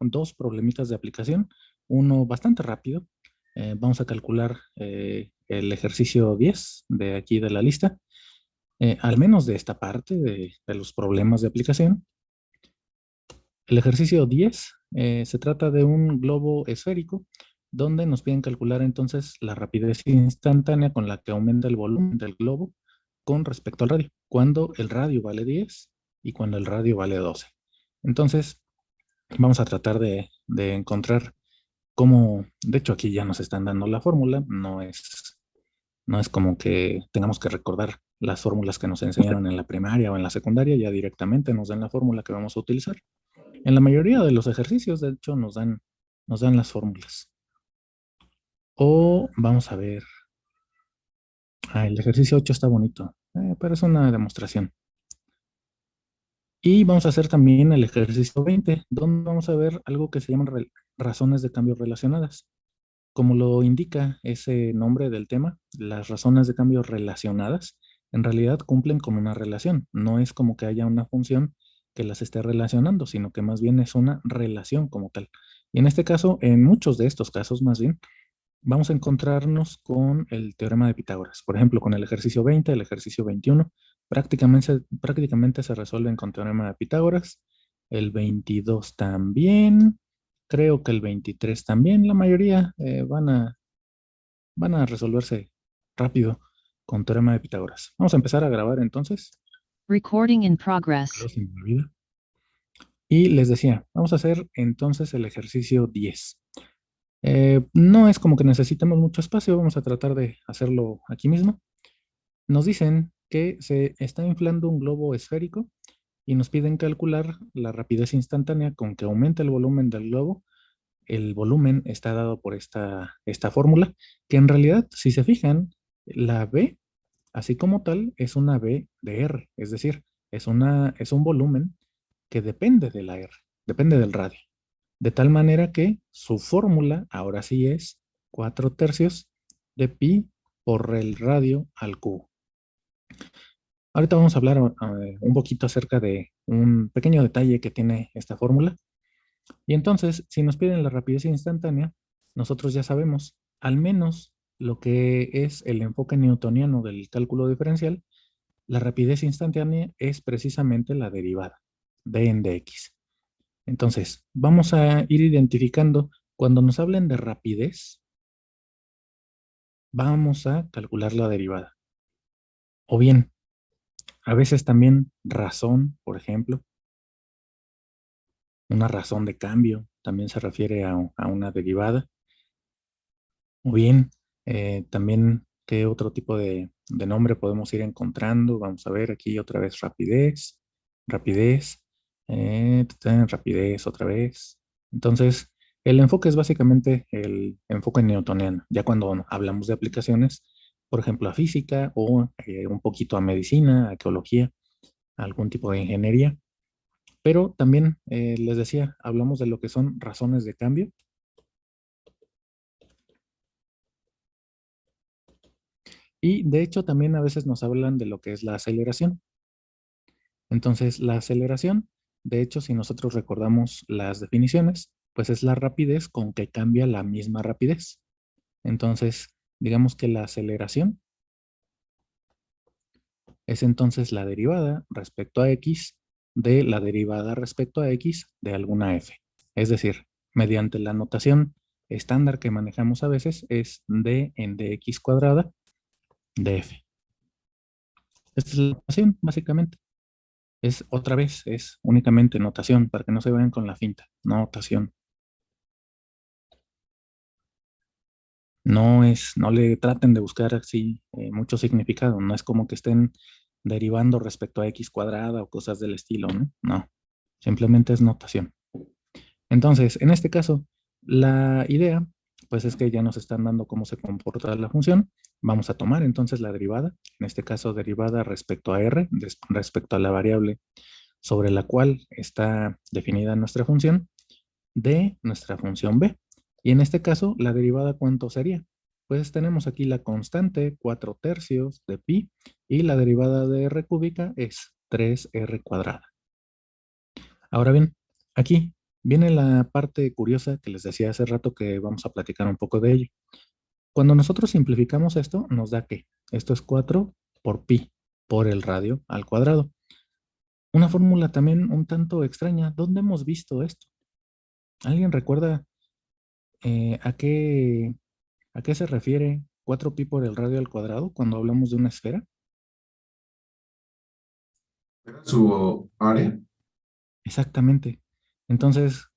dos problemitas de aplicación, uno bastante rápido. Vamos a calcular el ejercicio 10 de aquí de la lista, al menos de esta parte de los problemas de aplicación. El ejercicio 10 se trata de un globo esférico donde nos piden calcular entonces la rapidez instantánea con la que aumenta el volumen del globo con respecto al radio, cuando el radio vale 10 y cuando el radio vale 12. Entonces, vamos a tratar de encontrar cómo, de hecho aquí ya nos están dando la fórmula, no es como que tengamos que recordar las fórmulas que nos enseñaron en la primaria o en la secundaria, ya directamente nos dan la fórmula que vamos a utilizar. En la mayoría de los ejercicios, de hecho, nos dan las fórmulas. O vamos a ver. El ejercicio 8 está bonito, pero es una demostración. Y vamos a hacer también el ejercicio 20, donde vamos a ver algo que se llaman razones de cambio relacionadas. Como lo indica ese nombre del tema, las razones de cambio relacionadas en realidad cumplen con una relación. No es como que haya una función que las esté relacionando, sino que más bien es una relación como tal. Y en este caso, en muchos de estos casos más bien, vamos a encontrarnos con el teorema de Pitágoras. Por ejemplo, con el ejercicio 20, el ejercicio 21, prácticamente se resuelven con teorema de Pitágoras. El 22 también. Creo que el 23 también. La mayoría van a resolverse rápido con teorema de Pitágoras. Vamos a empezar a grabar entonces. Recording in progress. Y les decía, vamos a hacer entonces el ejercicio 10. No es como que necesitemos mucho espacio, vamos a tratar de hacerlo aquí mismo. Nos dicen que se está inflando un globo esférico y nos piden calcular la rapidez instantánea con que aumenta el volumen del globo. El volumen está dado por esta fórmula, que en realidad, si se fijan, la V, así como tal, es una V de R, es decir, es un volumen que depende de la R, depende del radio. De tal manera que su fórmula ahora sí es 4/3 de pi por el radio al cubo. Ahorita vamos a hablar un poquito acerca de un pequeño detalle que tiene esta fórmula. Y entonces, si nos piden la rapidez instantánea, nosotros ya sabemos al menos lo que es el enfoque newtoniano del cálculo diferencial. La rapidez instantánea es precisamente la derivada, d en dx. Entonces, vamos a ir identificando, cuando nos hablen de rapidez, vamos a calcular la derivada. O bien, a veces también razón, por ejemplo, una razón de cambio, también se refiere a una derivada. O bien, también, ¿qué otro tipo de nombre podemos ir encontrando? Vamos a ver aquí otra vez rapidez, rapidez otra vez. Entonces, el enfoque es básicamente el enfoque newtoniano. Ya cuando hablamos de aplicaciones, por ejemplo, a física o un poquito a medicina, a geología, a algún tipo de ingeniería. Pero también, les decía, hablamos de lo que son razones de cambio. Y de hecho también a veces nos hablan de lo que es la aceleración. Entonces, la aceleración, de hecho, si nosotros recordamos las definiciones, pues es la rapidez con que cambia la misma rapidez. Entonces, digamos que la aceleración es entonces la derivada respecto a x de la derivada respecto a x de alguna f. Es decir, mediante la notación estándar que manejamos a veces es d en dx cuadrada de f. Esta es la notación, básicamente. Es otra vez, es únicamente notación, para que no se vayan con la finta. Notación. No le traten de buscar así mucho significado. No es como que estén derivando respecto a x cuadrada o cosas del estilo, ¿no? No, simplemente es notación. Entonces, en este caso, la idea, pues es que ya nos están dando cómo se comporta la función. Vamos a tomar entonces la derivada, en este caso derivada respecto a r, respecto a la variable sobre la cual está definida nuestra función, de nuestra función b. Y en este caso, la derivada, ¿cuánto sería? Pues tenemos aquí la constante 4/3 de pi y la derivada de r cúbica es 3r cuadrada. Ahora bien, aquí Viene la parte curiosa que les decía hace rato que vamos a platicar un poco de ello. Cuando nosotros simplificamos esto, nos da que esto es 4 por pi por el radio al cuadrado. Una fórmula también un tanto extraña. ¿Dónde hemos visto esto? ¿Alguien recuerda a qué se refiere 4 pi por el radio al cuadrado cuando hablamos de una esfera? Su área. Exactamente. Entonces,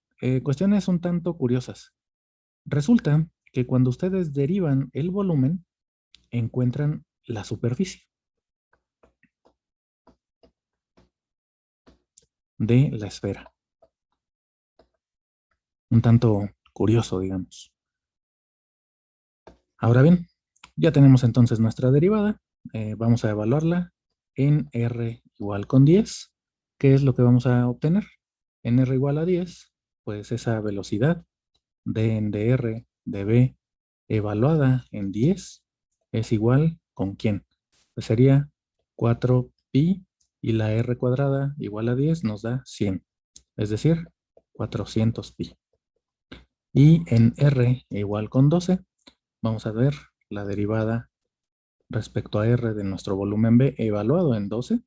cuestiones un tanto curiosas. Resulta que cuando ustedes derivan el volumen, encuentran la superficie de la esfera. Un tanto curioso, digamos. Ahora bien, ya tenemos entonces nuestra derivada. Vamos a evaluarla en R igual con 10. ¿Qué es lo que vamos a obtener? En R igual a 10, pues esa velocidad d en dr dv evaluada en 10 es igual ¿con quién? Pues sería 4 pi y la r cuadrada igual a 10 nos da 100, es decir, 400 pi. Y en r igual con 12 vamos a ver la derivada respecto a r de nuestro volumen B evaluado en 12.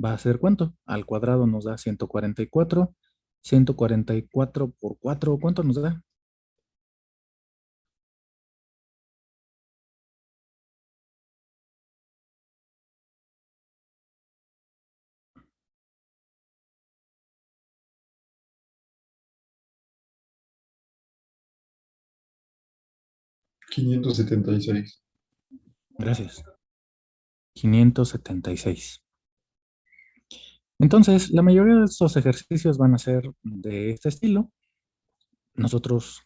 ¿Va a ser cuánto? Al cuadrado nos da 144. 144 por 4, ¿cuánto nos da? 576. Gracias. 576. Entonces, la mayoría de estos ejercicios van a ser de este estilo. Nosotros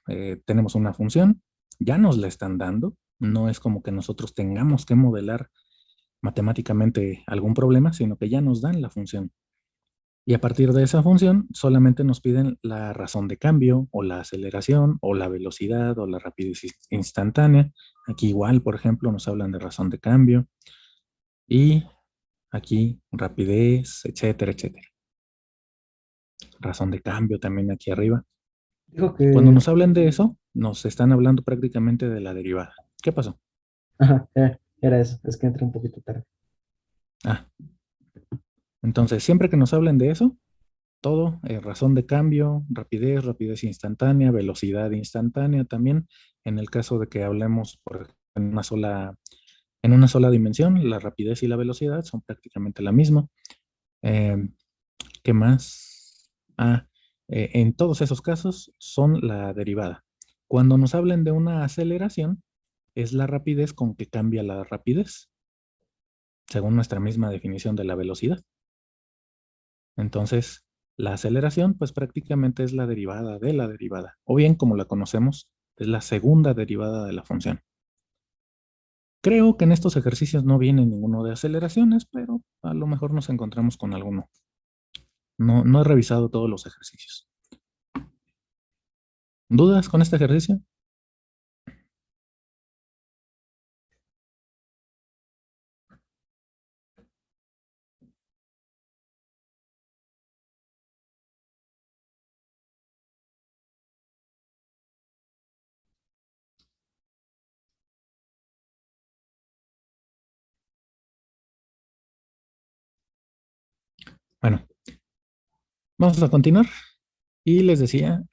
tenemos una función, ya nos la están dando, no es como que nosotros tengamos que modelar matemáticamente algún problema, sino que ya nos dan la función. Y a partir de esa función solamente nos piden la razón de cambio o la aceleración o la velocidad o la rapidez instantánea. Aquí igual, por ejemplo, nos hablan de razón de cambio y aquí rapidez, etcétera, etcétera. Razón de cambio también aquí arriba. Dijo Cuando que, nos hablan de eso, nos están hablando prácticamente de la derivada. ¿Qué pasó? ajá, era eso, es que entré un poquito tarde. Ah, entonces siempre que nos hablen de eso, todo, razón de cambio, rapidez, rapidez instantánea, velocidad instantánea también. En el caso de que hablemos en una sola dimensión, la rapidez y la velocidad son prácticamente la misma. Eh, ¿Qué más? En todos esos casos son la derivada. Cuando nos hablen de una aceleración, es la rapidez con que cambia la rapidez, según nuestra misma definición de la velocidad. Entonces, la aceleración, pues prácticamente es la derivada de la derivada, o bien como la conocemos, es la segunda derivada de la función. Creo que en estos ejercicios no viene ninguno de aceleraciones, pero a lo mejor nos encontramos con alguno. No he revisado todos los ejercicios. ¿Dudas con este ejercicio? Bueno, vamos a continuar. Y les decía,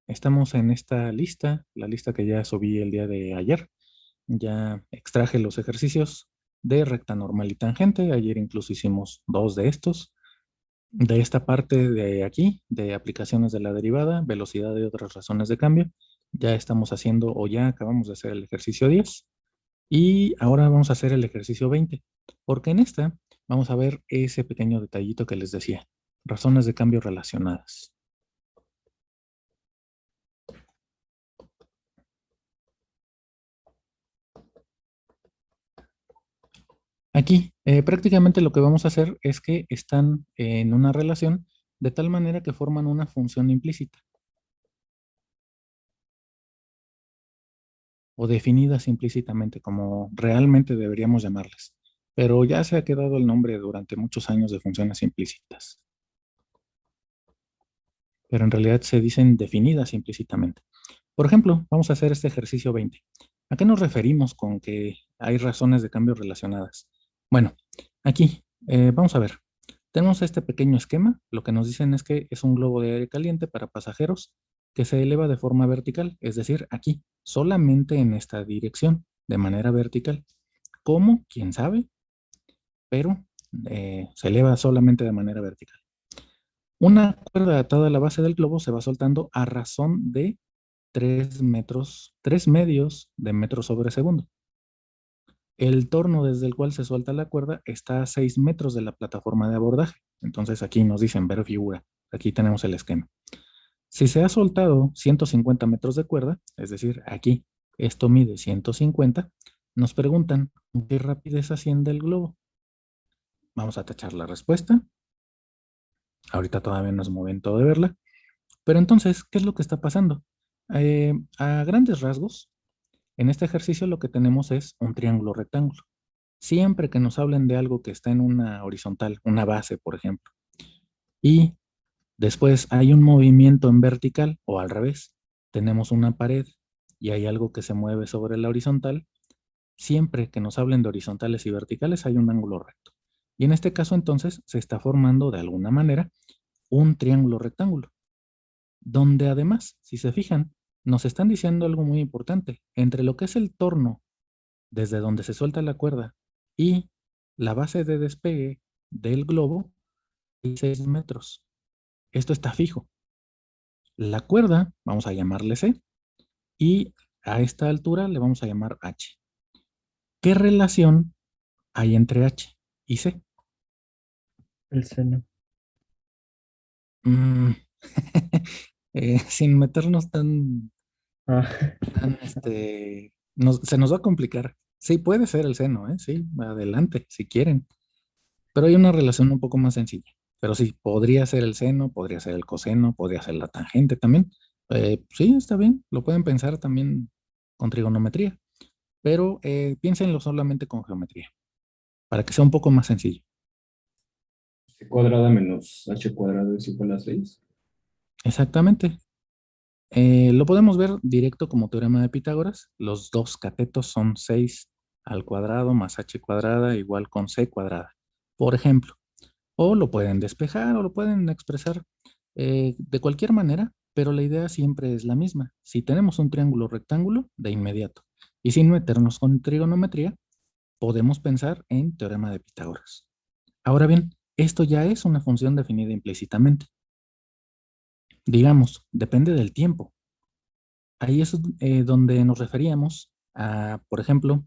estamos en esta lista, la lista que ya subí el día de ayer. Ya extraje los ejercicios de recta normal y tangente. Ayer incluso hicimos dos de estos. De esta parte de aquí, de aplicaciones de la derivada, velocidad y otras razones de cambio, ya estamos haciendo o ya acabamos de hacer el ejercicio 10 y ahora vamos a hacer el ejercicio 20, porque en esta vamos a ver ese pequeño detallito que les decía, razones de cambio relacionadas. Aquí, prácticamente lo que vamos a hacer es que están en una relación de tal manera que forman una función implícita o definidas implícitamente, como realmente deberíamos llamarlas. Pero ya se ha quedado el nombre durante muchos años de funciones implícitas. pero en realidad se dicen definidas implícitamente. Por ejemplo, vamos a hacer este ejercicio 20. ¿A qué nos referimos con que hay razones de cambio relacionadas? Bueno, aquí, vamos a ver. Tenemos este pequeño esquema. Lo que nos dicen es que es un globo de aire caliente para pasajeros que se eleva de forma vertical, es decir, aquí, solamente en esta dirección, de manera vertical. ¿Cómo? ¿Quién sabe? Pero se eleva solamente de manera vertical. Una cuerda atada a la base del globo se va soltando a razón de 3 metros, 3 medios de metro sobre segundo. El torno desde el cual se suelta la cuerda está a 6 metros de la plataforma de abordaje. Entonces aquí nos dicen ver figura. Aquí tenemos el esquema. Si se ha soltado 150 metros de cuerda, es decir, aquí esto mide 150, nos preguntan qué rapidez asciende el globo. Vamos a tachar la respuesta. Ahorita todavía no es momento de verla. Pero entonces, ¿qué es lo que está pasando? A grandes rasgos, en este ejercicio lo que tenemos es un triángulo rectángulo. Siempre que nos hablen de algo que está en una horizontal, una base, por ejemplo, y después hay un movimiento en vertical o al revés, tenemos una pared y hay algo que se mueve sobre la horizontal, siempre que nos hablen de horizontales y verticales hay un ángulo recto. Y en este caso entonces se está formando de alguna manera un triángulo rectángulo, donde además, si se fijan, nos están diciendo algo muy importante. Entre lo que es el torno, desde donde se suelta la cuerda, y la base de despegue del globo, hay 6 metros. Esto está fijo. La cuerda, vamos a llamarle C, y a esta altura le vamos a llamar H. ¿Qué relación hay entre H y C? El seno. Mm, sin meternos tan, Ah, se nos va a complicar. Sí, puede ser el seno, ¿eh? Sí, adelante, si quieren. Pero hay una relación un poco más sencilla. Pero sí, podría ser el seno, podría ser el coseno, podría ser la tangente también. Sí, está bien, lo pueden pensar también con trigonometría, pero piénsenlo solamente con geometría, para que sea un poco más sencillo. C cuadrada menos H cuadrado es igual a 6. Exactamente. Lo podemos ver directo como teorema de Pitágoras. Los dos catetos son 6 al cuadrado más h cuadrada igual con c cuadrada, por ejemplo. O lo pueden despejar o lo pueden expresar de cualquier manera, pero la idea siempre es la misma. Si tenemos un triángulo rectángulo, de inmediato. Y sin meternos con trigonometría, podemos pensar en teorema de Pitágoras. Ahora bien, esto ya es una función definida implícitamente. Digamos, depende del tiempo. Ahí es donde nos referíamos a, por ejemplo,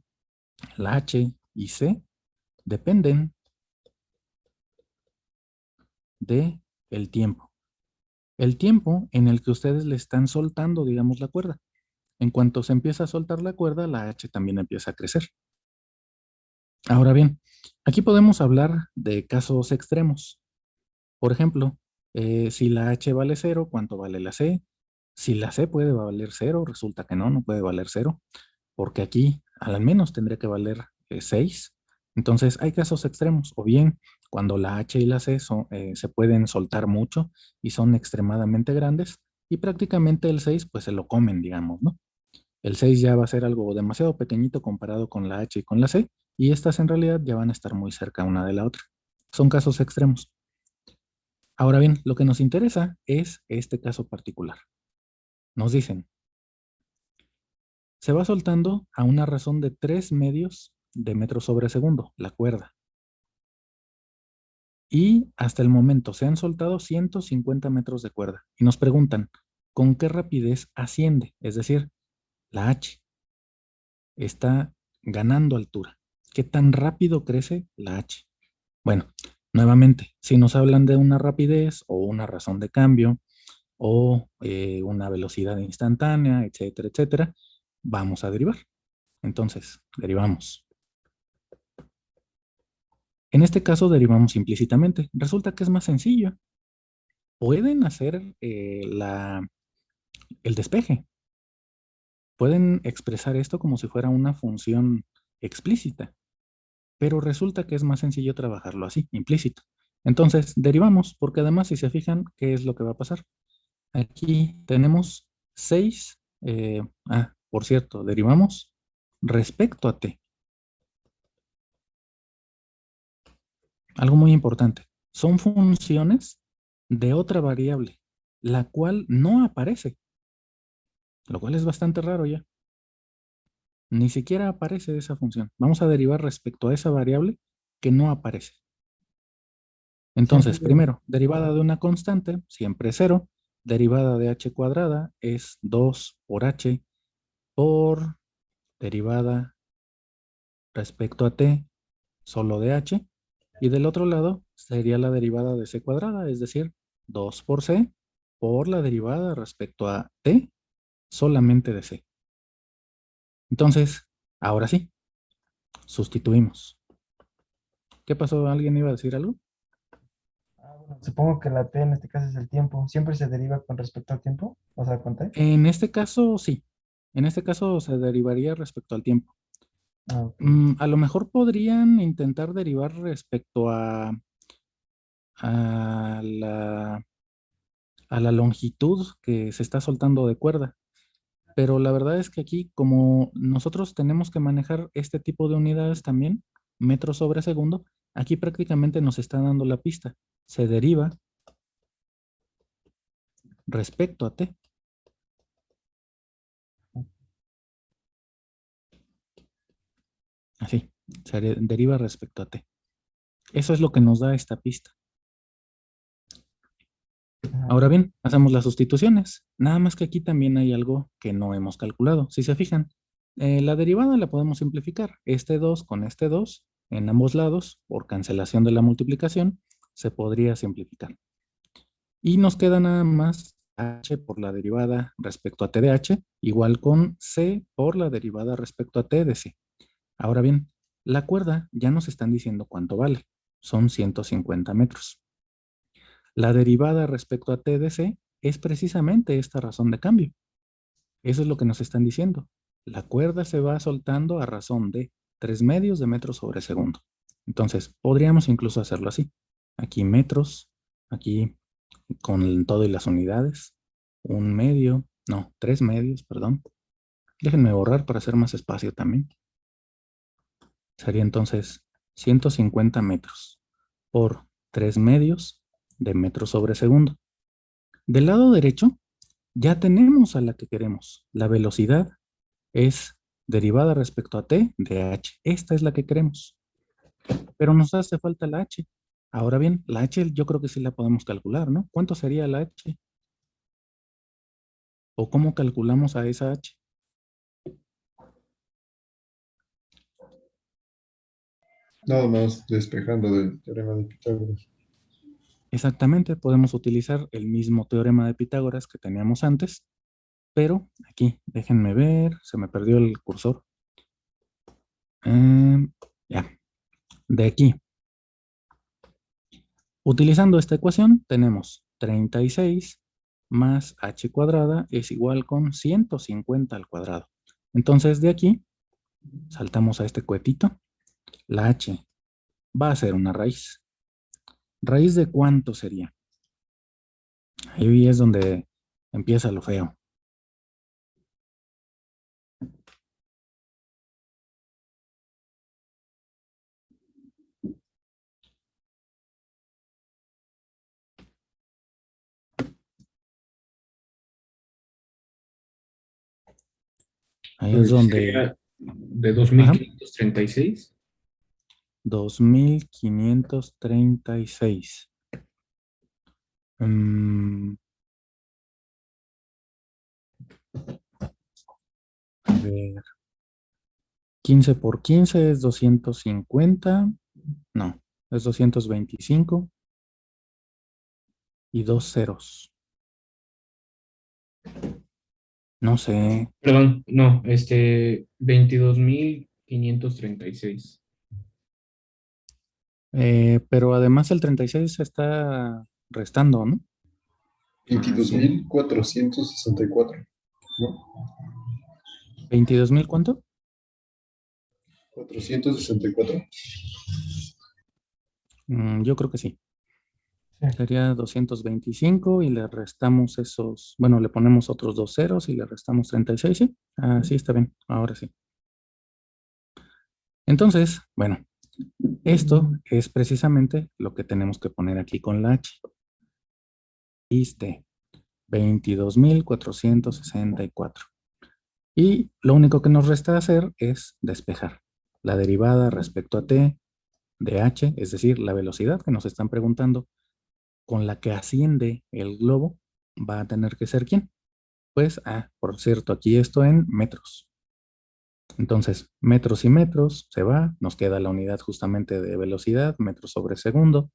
la H y C dependen de el tiempo. El tiempo en el que ustedes le están soltando, digamos, la cuerda. En cuanto se empieza a soltar la cuerda, la H también empieza a crecer. Ahora bien, aquí podemos hablar de casos extremos. Por ejemplo, si la H vale cero, ¿cuánto vale la C? Si la C puede valer cero, resulta que no, no puede valer cero, porque aquí al menos tendría que valer 6. Entonces hay casos extremos, o bien cuando la H y la C se pueden soltar mucho y son extremadamente grandes, y prácticamente el 6 pues se lo comen, digamos, ¿no? El 6 ya va a ser algo demasiado pequeñito comparado con la H y con la C, y estas en realidad ya van a estar muy cerca una de la otra. Son casos extremos. Ahora bien, lo que nos interesa es este caso particular. Nos dicen, se va soltando a una razón de 3 medios de metro sobre segundo, la cuerda. Y hasta el momento se han soltado 150 metros de cuerda. Y nos preguntan, ¿con qué rapidez asciende? Es decir, la H está ganando altura. ¿Qué tan rápido crece la H? Bueno, nuevamente, si nos hablan de una rapidez o una razón de cambio o una velocidad instantánea, etcétera, etcétera, vamos a derivar. Entonces, derivamos. En este caso derivamos implícitamente. Resulta que es más sencillo. Pueden hacer el despeje. Pueden expresar esto como si fuera una función explícita, pero resulta que es más sencillo trabajarlo así, implícito. Entonces, derivamos, porque además, si se fijan, ¿qué es lo que va a pasar? Aquí tenemos 6. Por cierto, derivamos respecto a t. Algo muy importante. Son funciones de otra variable, la cual no aparece, lo cual es bastante raro ya. Ni siquiera aparece esa función. Vamos a derivar respecto a esa variable que no aparece. Entonces, Siempre, primero, derivada de una constante, siempre es 0. Derivada de h cuadrada es 2 por h por derivada respecto a t solo de h. Y del otro lado sería la derivada de c cuadrada, es decir, 2 por c por la derivada respecto a t solamente de c. Entonces, ahora sí, sustituimos. ¿Qué pasó? ¿Alguien iba a decir algo? bueno, supongo que la t en este caso es el tiempo. ¿Siempre se deriva con respecto al tiempo? O sea, con t. En este caso, sí. En este caso se derivaría respecto al tiempo. Ah, ok. A lo mejor podrían intentar derivar respecto a la, a la longitud que se está soltando de cuerda. Pero la verdad es que aquí, como nosotros tenemos que manejar este tipo de unidades también, metros sobre segundo, aquí prácticamente nos está dando la pista. Se deriva respecto a t. Así, deriva respecto a t. Eso es lo que nos da esta pista. Ajá. Ahora bien, hacemos las sustituciones. Nada más que aquí también hay algo que no hemos calculado. Si se fijan, la derivada la podemos simplificar. Este 2 con este 2 en ambos lados, por cancelación de la multiplicación, se podría simplificar. Y nos queda nada más h por la derivada respecto a t de h, igual con c por la derivada respecto a t de c. Ahora bien, la cuerda ya nos están diciendo cuánto vale. Son 150 metros. La derivada respecto a t de c es precisamente esta razón de cambio. Eso es lo que nos están diciendo. La cuerda se va soltando a razón de 3 medios de metro sobre segundo. Entonces, podríamos incluso hacerlo así. Aquí metros, aquí con todo y las unidades, 3 medios, perdón. Déjenme borrar para hacer más espacio también. Sería entonces 150 metros por 3 medios de metro sobre segundo. Del lado derecho ya tenemos a la que queremos. La velocidad es derivada respecto a t de h. Esta es la que queremos. Pero nos hace falta la h. Ahora bien, la h yo creo que sí la podemos calcular, ¿no? ¿Cuánto sería la h? ¿O cómo calculamos a esa h? Nada más despejando del teorema de Pitágoras. Exactamente, podemos utilizar el mismo teorema de Pitágoras que teníamos antes, pero aquí, déjenme ver, se me perdió el cursor. Ya, de aquí. Utilizando esta ecuación, tenemos 36 más h cuadrada es igual con 150 al cuadrado. Entonces, de aquí, saltamos a este cuetito. La h va a ser una raíz. ¿Raíz de cuánto sería? Ahí es donde empieza lo feo. Ahí es Pues donde, sería de dos mil ajá, quinientos treinta y seis 2536. Mm, a ver, 15 por 15 es 250. No, es 225 y dos ceros. No sé, Perdón, no, 22.536. pero además el 36 se está restando, ¿no? Ah, veintidós sí. mil cuatrocientos sesenta y cuatro, ¿no? ¿22,000 cuánto? 464. Yo creo que sí. Sí. Sería 225 y le restamos esos, bueno, le ponemos otros dos ceros y le restamos 36, ¿sí? Ah, sí, está bien, ahora sí. Entonces, bueno, esto es precisamente lo que tenemos que poner aquí con la H. Iste, 22.464. Y lo único que nos resta hacer es despejar la derivada respecto a t de h, es decir, la velocidad que nos están preguntando con la que asciende el globo, va a tener que ser ¿quién? Pues, por cierto, aquí esto en metros. Entonces, metros y metros se va, nos queda la unidad justamente de velocidad, metros sobre segundo.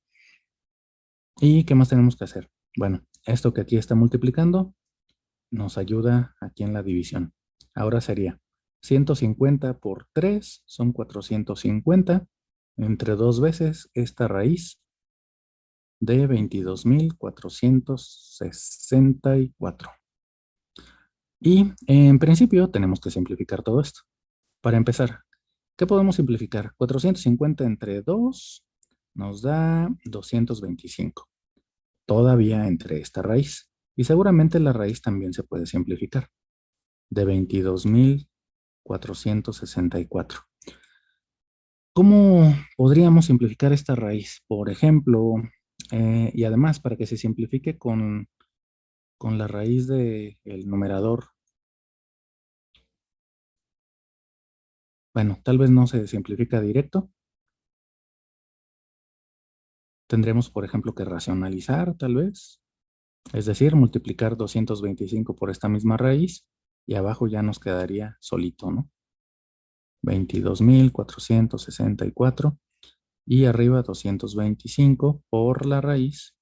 ¿Y qué más tenemos que hacer? Bueno, esto que aquí está multiplicando nos ayuda aquí en la división. Ahora sería 150 por 3 son 450 entre dos veces esta raíz de 22.464. Y en principio tenemos que simplificar todo esto. Para empezar, ¿qué podemos simplificar? 450 entre 2 nos da 225. Todavía entre esta raíz. Y seguramente la raíz también se puede simplificar. De 22.464. ¿Cómo podríamos simplificar esta raíz? Por ejemplo, y además para que se simplifique con la raíz del numerador. Bueno, tal vez no se simplifica directo. Tendremos, por ejemplo, que racionalizar, tal vez. Es decir, multiplicar 225 por esta misma raíz y abajo ya nos quedaría solito, ¿no? 22.464 y arriba 225 por la raíz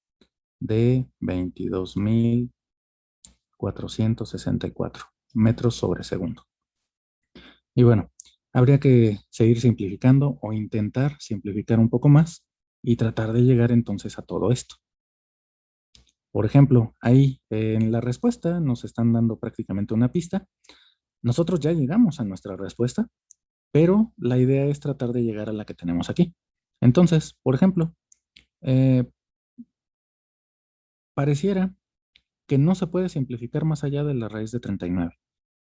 de 22.464 metros sobre segundo. Y bueno, habría que seguir simplificando o intentar simplificar un poco más y tratar de llegar entonces a todo esto. Por ejemplo, ahí en la respuesta nos están dando prácticamente una pista. Nosotros ya llegamos a nuestra respuesta, pero la idea es tratar de llegar a la que tenemos aquí. Entonces, por ejemplo, eh, pareciera que no se puede simplificar más allá de la raíz de 39.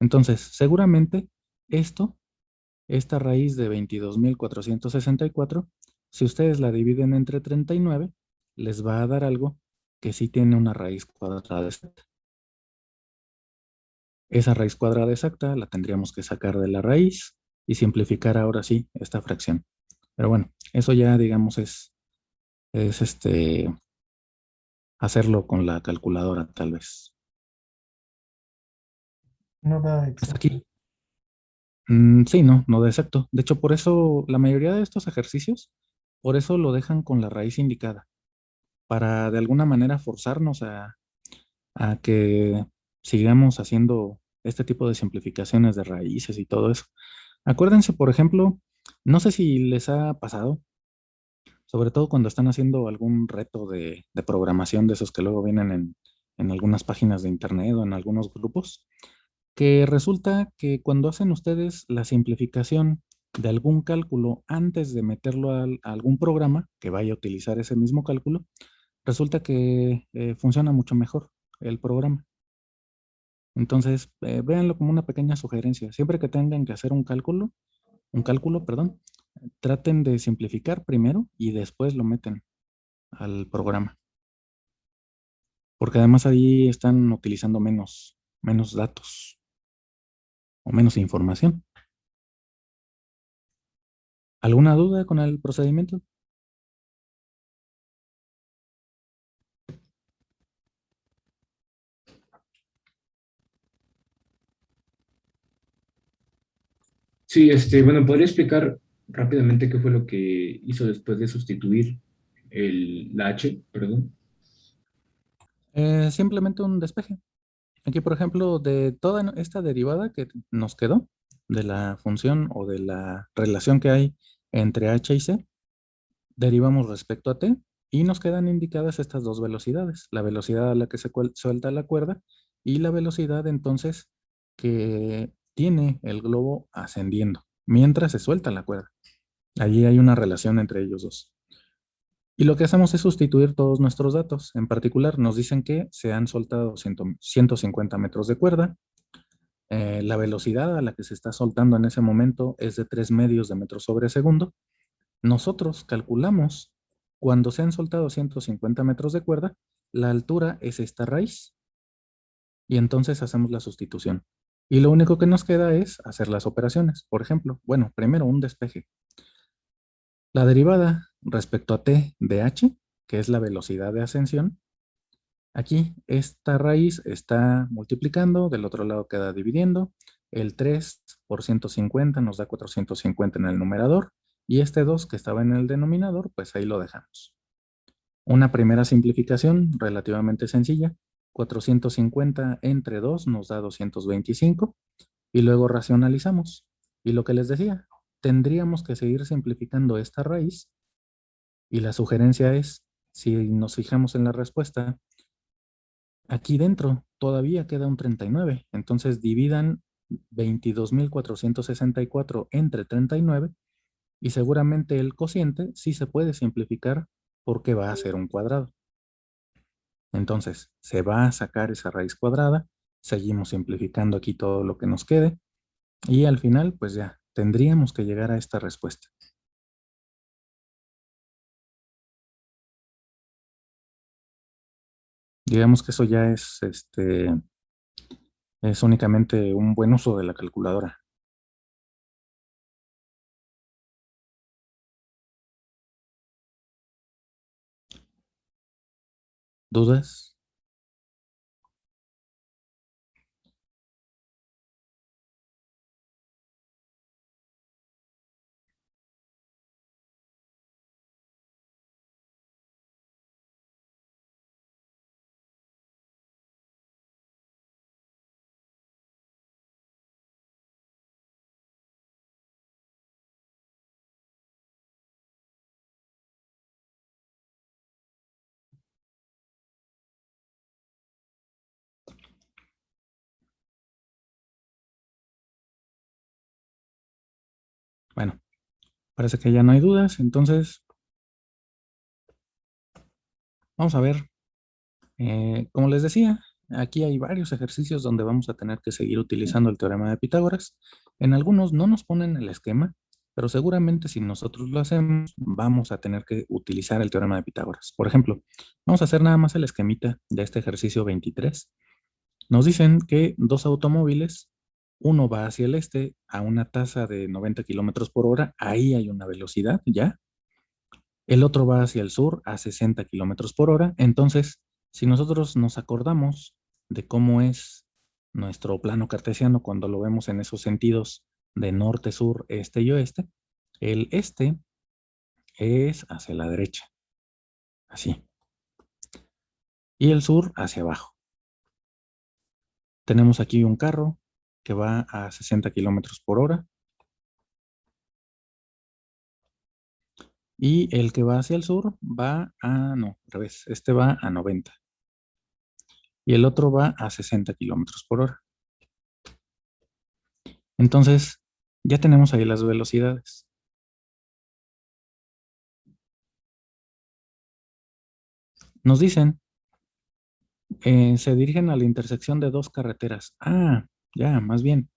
Entonces, seguramente esta raíz de 22.464, si ustedes la dividen entre 39, les va a dar algo que sí tiene una raíz cuadrada exacta. Esa raíz cuadrada exacta la tendríamos que sacar de la raíz y simplificar ahora sí esta fracción. Pero bueno, eso ya digamos es hacerlo con la calculadora tal vez. No da Hasta exacto. aquí. Sí, no da exacto. De hecho, por eso la mayoría de estos ejercicios, por eso lo dejan con la raíz indicada, para de alguna manera forzarnos a que sigamos haciendo este tipo de simplificaciones de raíces y todo eso. Acuérdense, por ejemplo, no sé si les ha pasado, sobre todo cuando están haciendo algún reto de programación de esos que luego vienen en algunas páginas de internet o en algunos grupos, que resulta que cuando hacen ustedes la simplificación de algún cálculo antes de meterlo a algún programa que vaya a utilizar ese mismo cálculo, resulta que funciona mucho mejor el programa. Entonces, véanlo como una pequeña sugerencia. Siempre que tengan que hacer un cálculo, perdón, traten de simplificar primero y después lo meten al programa. Porque además ahí están utilizando menos datos o menos información. ¿Alguna duda con el procedimiento? Sí, bueno, ¿podría explicar rápidamente qué fue lo que hizo después de sustituir la H, perdón? Simplemente un despeje. Aquí, por ejemplo, de toda esta derivada que nos quedó, de la función o de la relación que hay entre h y c, derivamos respecto a t y nos quedan indicadas estas dos velocidades, la velocidad a la que se suelta la cuerda y la velocidad entonces que tiene el globo ascendiendo mientras se suelta la cuerda. Allí hay una relación entre ellos dos. Y lo que hacemos es sustituir todos nuestros datos. En particular, nos dicen que se han soltado 150 metros de cuerda. La velocidad a la que se está soltando en ese momento es de 3 medios de metro sobre segundo. Nosotros calculamos cuando se han soltado 150 metros de cuerda, la altura es esta raíz. Y entonces hacemos la sustitución. Y lo único que nos queda es hacer las operaciones. Por ejemplo, bueno, primero un despeje. La derivada respecto a t de h, que es la velocidad de ascensión, aquí esta raíz está multiplicando, del otro lado queda dividiendo. El 3 por 150 nos da 450 en el numerador. Y este 2 que estaba en el denominador, pues ahí lo dejamos. Una primera simplificación relativamente sencilla. 450 entre 2 nos da 225. Y luego racionalizamos. Y lo que les decía, tendríamos que seguir simplificando esta raíz. Y la sugerencia es, si nos fijamos en la respuesta, aquí dentro todavía queda un 39. Entonces dividan 22.464 entre 39 y seguramente el cociente sí se puede simplificar porque va a ser un cuadrado. Entonces se va a sacar esa raíz cuadrada, seguimos simplificando aquí todo lo que nos quede y al final pues ya tendríamos que llegar a esta respuesta. Digamos que eso ya es únicamente un buen uso de la calculadora. ¿Dudas? Bueno, parece que ya no hay dudas, entonces vamos a ver. Como les decía, aquí hay varios ejercicios donde vamos a tener que seguir utilizando el teorema de Pitágoras. En algunos no nos ponen el esquema, pero seguramente si nosotros lo hacemos, vamos a tener que utilizar el teorema de Pitágoras. Por ejemplo, vamos a hacer nada más el esquemita de este ejercicio 23. Nos dicen que dos automóviles, uno va hacia el este a una tasa de 90 kilómetros por hora, ahí hay una velocidad ya. El otro va hacia el sur a 60 kilómetros por hora. Entonces, si nosotros nos acordamos de cómo es nuestro plano cartesiano cuando lo vemos en esos sentidos de norte, sur, este y oeste, el este es hacia la derecha, así, y el sur hacia abajo. Tenemos aquí un carro que va a 60 kilómetros por hora y el que va hacia el sur va a, no, al revés, este va a 90 y el otro va a 60 kilómetros por hora. Entonces, ya tenemos ahí las velocidades. Nos dicen, se dirigen a la intersección de dos carreteras. Ah, ya, más bien,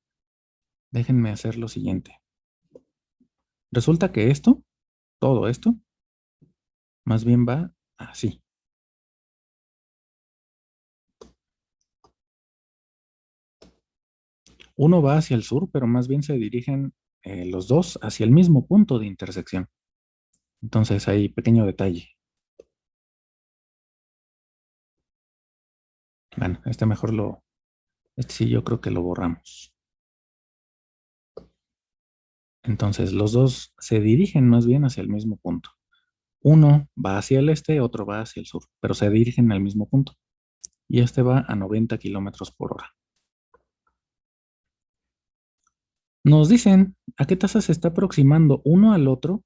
déjenme hacer lo siguiente. Resulta que esto, todo esto, más bien va así. Uno va hacia el sur, pero más bien se dirigen los dos hacia el mismo punto de intersección. Entonces, ahí, pequeño detalle. Bueno, este sí yo creo que lo borramos. Entonces, los dos se dirigen más bien hacia el mismo punto. Uno va hacia el este, otro va hacia el sur, pero se dirigen al mismo punto. Y este va a 90 kilómetros por hora. Nos dicen a qué tasa se está aproximando uno al otro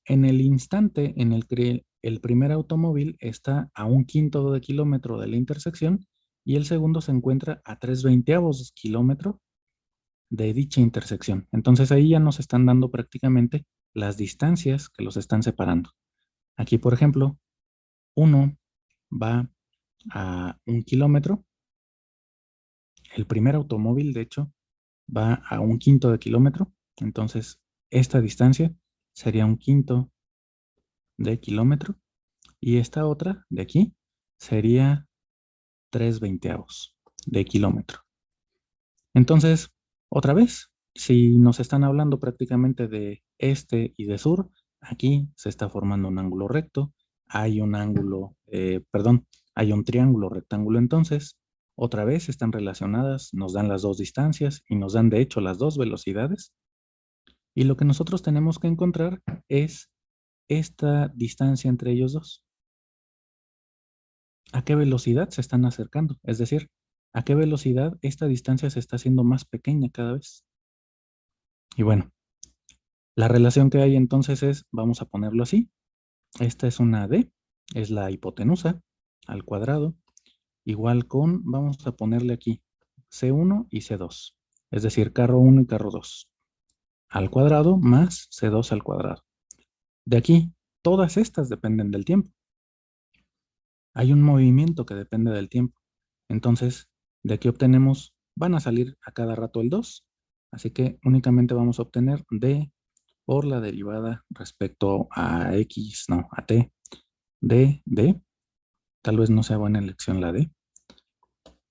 en el instante en el que el primer automóvil está a 1/5 de kilómetro de la intersección y el segundo se encuentra a 3/20 kilómetro de dicha intersección. Entonces ahí ya nos están dando prácticamente las distancias que los están separando. Aquí, por ejemplo, 1 va a 1 kilómetro. El primer automóvil, de hecho, va a 1/5 de kilómetro. Entonces, esta distancia sería 1/5 de kilómetro. Y esta otra de aquí sería 3/20 de kilómetro. Entonces, otra vez, si nos están hablando prácticamente de este y de sur, aquí se está formando un ángulo recto, hay un ángulo, hay un triángulo rectángulo. Entonces, otra vez están relacionadas, nos dan las dos distancias y nos dan de hecho las dos velocidades. Y lo que nosotros tenemos que encontrar es esta distancia entre ellos dos. ¿A qué velocidad se están acercando? Es decir, ¿a qué velocidad esta distancia se está haciendo más pequeña cada vez? Y bueno, la relación que hay entonces es, vamos a ponerlo así, esta es una D, es la hipotenusa al cuadrado, igual con, vamos a ponerle aquí, C1 y C2, es decir, carro 1 y carro 2, al cuadrado más C2 al cuadrado. De aquí, todas estas dependen del tiempo. Hay un movimiento que depende del tiempo. Entonces, de aquí obtenemos, van a salir a cada rato el 2, así que únicamente vamos a obtener D por la derivada respecto a X, no, a T, de D, tal vez no sea buena elección la D,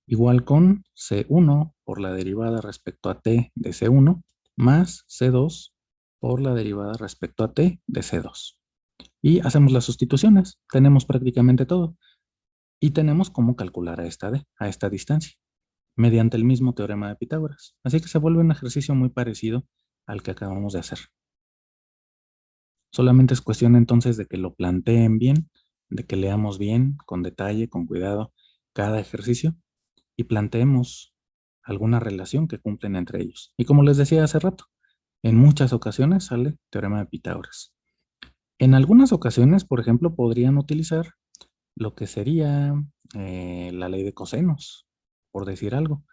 igual con C1 por la derivada respecto a T de C1, más C2 por la derivada respecto a T de C2. Y hacemos las sustituciones, tenemos prácticamente todo. Y tenemos cómo calcular a esta D, a esta distancia, mediante el mismo teorema de Pitágoras. Así que se vuelve un ejercicio muy parecido al que acabamos de hacer. Solamente es cuestión entonces de que lo planteen bien, de que leamos bien, con detalle, con cuidado, cada ejercicio y planteemos alguna relación que cumplen entre ellos. Y como les decía hace rato, en muchas ocasiones sale teorema de Pitágoras. En algunas ocasiones, por ejemplo, podrían utilizar lo que sería la ley de cosenos, por decir algo.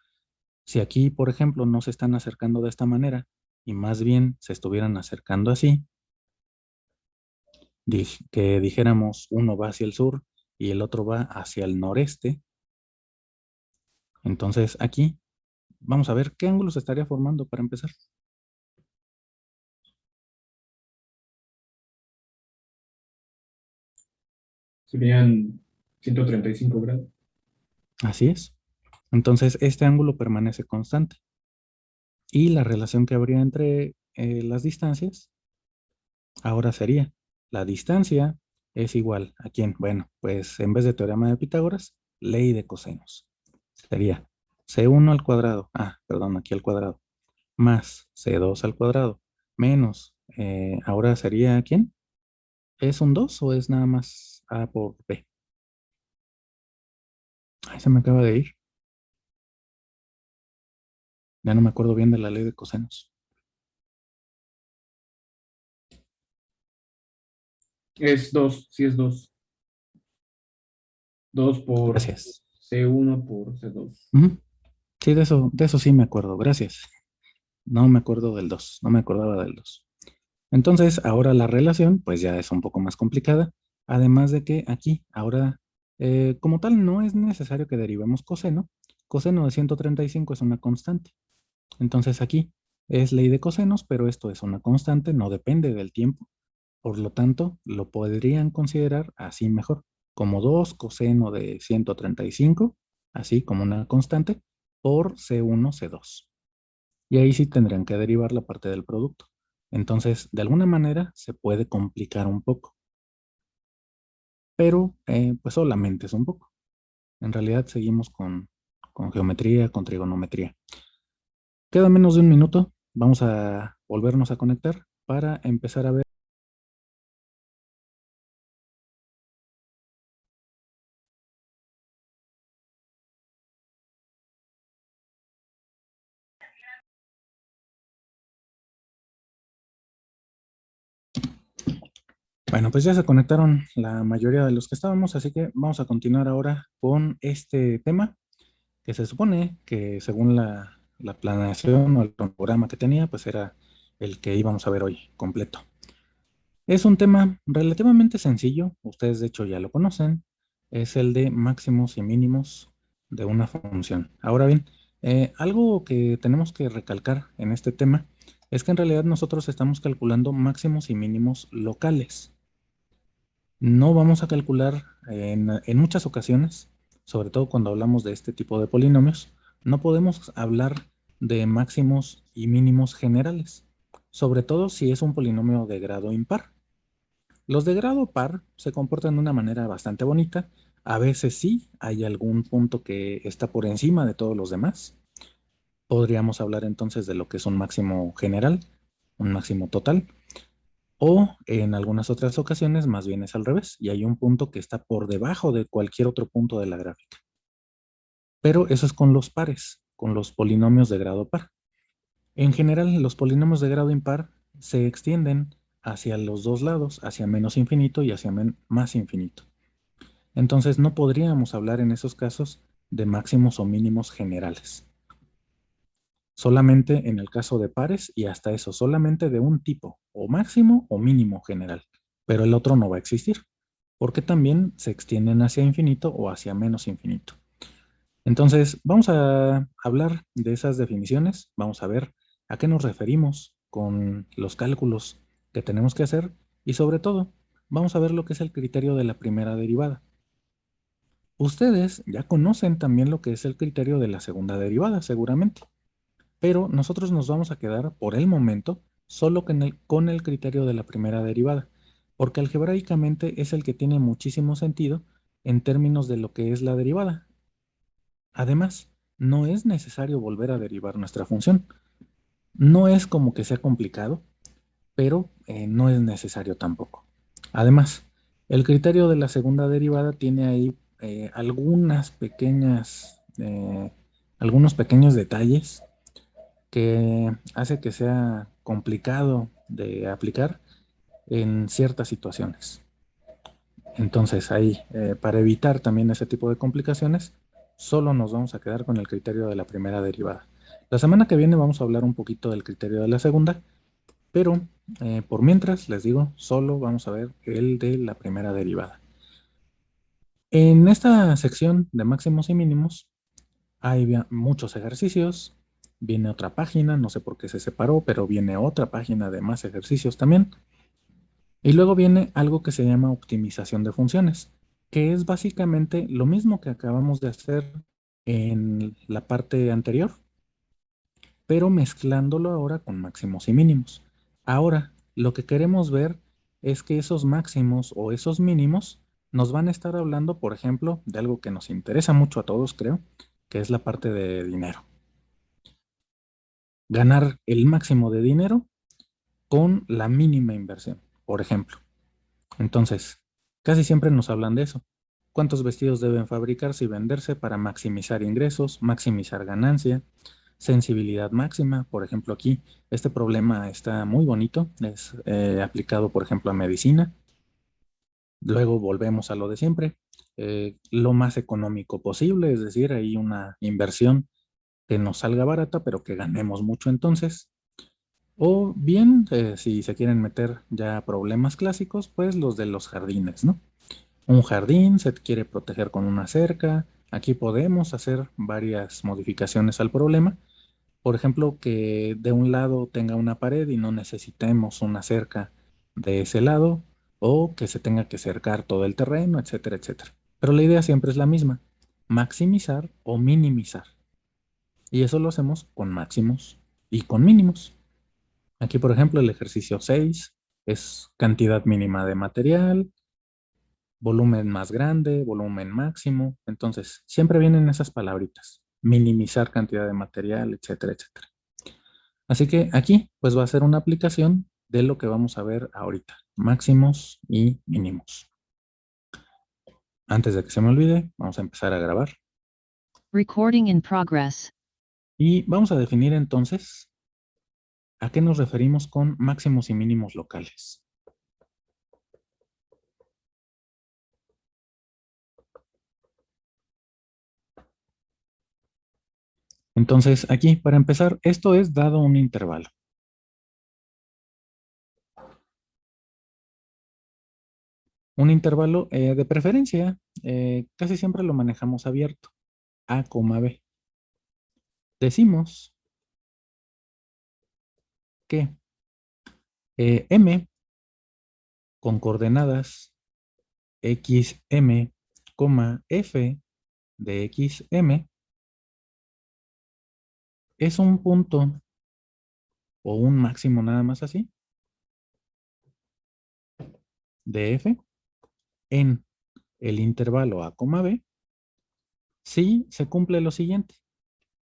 Si aquí, por ejemplo, no se están acercando de esta manera y más bien se estuvieran acercando así, que dijéramos uno va hacia el sur y el otro va hacia el noreste, entonces aquí vamos a ver qué ángulo se estaría formando para empezar. Serían 135 grados. Así es. Entonces este ángulo permanece constante. Y la relación que habría entre las distancias ahora sería, la distancia es igual a quién. Bueno, pues en vez de teorema de Pitágoras, ley de cosenos. Sería C1 al cuadrado, perdón, aquí al cuadrado, más C2 al cuadrado, menos, ahora sería ¿quién? ¿Es un 2 o es nada más A por B? Ay, se me acaba de ir. Ya no me acuerdo bien de la ley de cosenos. Es 2, sí es 2. 2 por Gracias. C1 por C2. Ujú. Sí, de eso sí me acuerdo, gracias. No me acuerdo del 2, no me acordaba del 2. Entonces, ahora la relación, pues ya es un poco más complicada, además de que aquí, ahora, como tal, no es necesario que derivemos coseno. Coseno de 135 es una constante. Entonces aquí es ley de cosenos, pero esto es una constante, no depende del tiempo. Por lo tanto, lo podrían considerar así mejor, como 2 coseno de 135, así como una constante, por C1, C2. Y ahí sí tendrían que derivar la parte del producto. Entonces, de alguna manera se puede complicar un poco, pero pues solamente es un poco. En realidad seguimos con geometría, con trigonometría. Queda menos de un minuto. Vamos a volvernos a conectar para empezar a ver. Bueno, pues ya se conectaron la mayoría de los que estábamos, así que vamos a continuar ahora con este tema que se supone que según la planeación o el programa que tenía, pues era el que íbamos a ver hoy completo. Es un tema relativamente sencillo, ustedes de hecho ya lo conocen, es el de máximos y mínimos de una función. Ahora bien, algo que tenemos que recalcar en este tema es que en realidad nosotros estamos calculando máximos y mínimos locales. No vamos a calcular en muchas ocasiones, sobre todo cuando hablamos de este tipo de polinomios, no podemos hablar de máximos y mínimos generales, sobre todo si es un polinomio de grado impar. Los de grado par se comportan de una manera bastante bonita. A veces sí hay algún punto que está por encima de todos los demás. Podríamos hablar entonces de lo que es un máximo general, un máximo total, o en algunas otras ocasiones más bien es al revés, y hay un punto que está por debajo de cualquier otro punto de la gráfica. Pero eso es con los pares, con los polinomios de grado par. En general, los polinomios de grado impar se extienden hacia los dos lados, hacia menos infinito y hacia más infinito. Entonces no podríamos hablar en esos casos de máximos o mínimos generales. Solamente en el caso de pares y hasta eso, solamente de un tipo, o máximo o mínimo general, pero el otro no va a existir, porque también se extienden hacia infinito o hacia menos infinito. Entonces, vamos a hablar de esas definiciones, vamos a ver a qué nos referimos con los cálculos que tenemos que hacer y sobre todo, vamos a ver lo que es el criterio de la primera derivada. Ustedes ya conocen también lo que es el criterio de la segunda derivada, seguramente, pero nosotros nos vamos a quedar por el momento solo con el criterio de la primera derivada, porque algebraicamente es el que tiene muchísimo sentido en términos de lo que es la derivada. Además, no es necesario volver a derivar nuestra función. No es como que sea complicado, pero no es necesario tampoco. Además, el criterio de la segunda derivada tiene ahí algunos pequeños detalles que hace que sea complicado de aplicar en ciertas situaciones. Entonces, ahí, para evitar también ese tipo de complicaciones, solo nos vamos a quedar con el criterio de la primera derivada. La semana que viene vamos a hablar un poquito del criterio de la segunda, pero por mientras, les digo, solo vamos a ver el de la primera derivada. En esta sección de máximos y mínimos hay muchos ejercicios. Viene otra página, no sé por qué se separó, pero viene otra página de más ejercicios también. Y luego viene algo que se llama optimización de funciones, que es básicamente lo mismo que acabamos de hacer en la parte anterior, pero mezclándolo ahora con máximos y mínimos. Ahora, lo que queremos ver es que esos máximos o esos mínimos nos van a estar hablando, por ejemplo, de algo que nos interesa mucho a todos, creo, que es la parte de dinero. Ganar el máximo de dinero con la mínima inversión, por ejemplo. Entonces, casi siempre nos hablan de eso. ¿Cuántos vestidos deben fabricarse y venderse para maximizar ingresos, maximizar ganancia? Sensibilidad máxima, por ejemplo, aquí este problema está muy bonito, es aplicado, por ejemplo, a medicina. Luego volvemos a lo de siempre, lo más económico posible, es decir, hay una inversión que nos salga barata, pero que ganemos mucho entonces. O bien, si se quieren meter ya a problemas clásicos, pues los de los jardines, ¿no? Un jardín se quiere proteger con una cerca. Aquí podemos hacer varias modificaciones al problema. Por ejemplo, que de un lado tenga una pared y no necesitemos una cerca de ese lado, o que se tenga que cercar todo el terreno, etcétera, etcétera. Pero la idea siempre es la misma, maximizar o minimizar. Y eso lo hacemos con máximos y con mínimos. Aquí, por ejemplo, el ejercicio 6 es cantidad mínima de material, volumen más grande, volumen máximo. Entonces, siempre vienen esas palabritas, minimizar cantidad de material, etcétera, etcétera. Así que aquí, pues va a ser una aplicación de lo que vamos a ver ahorita, máximos y mínimos. Antes de que se me olvide, vamos a empezar a grabar. Recording in progress. Y vamos a definir entonces a qué nos referimos con máximos y mínimos locales. Entonces, aquí, para empezar, esto es dado un intervalo. Un intervalo de preferencia, casi siempre lo manejamos abierto, A, B. Decimos que M con coordenadas xm, f de xm es un punto o un máximo nada más así de f en el intervalo a, b, si se cumple lo siguiente.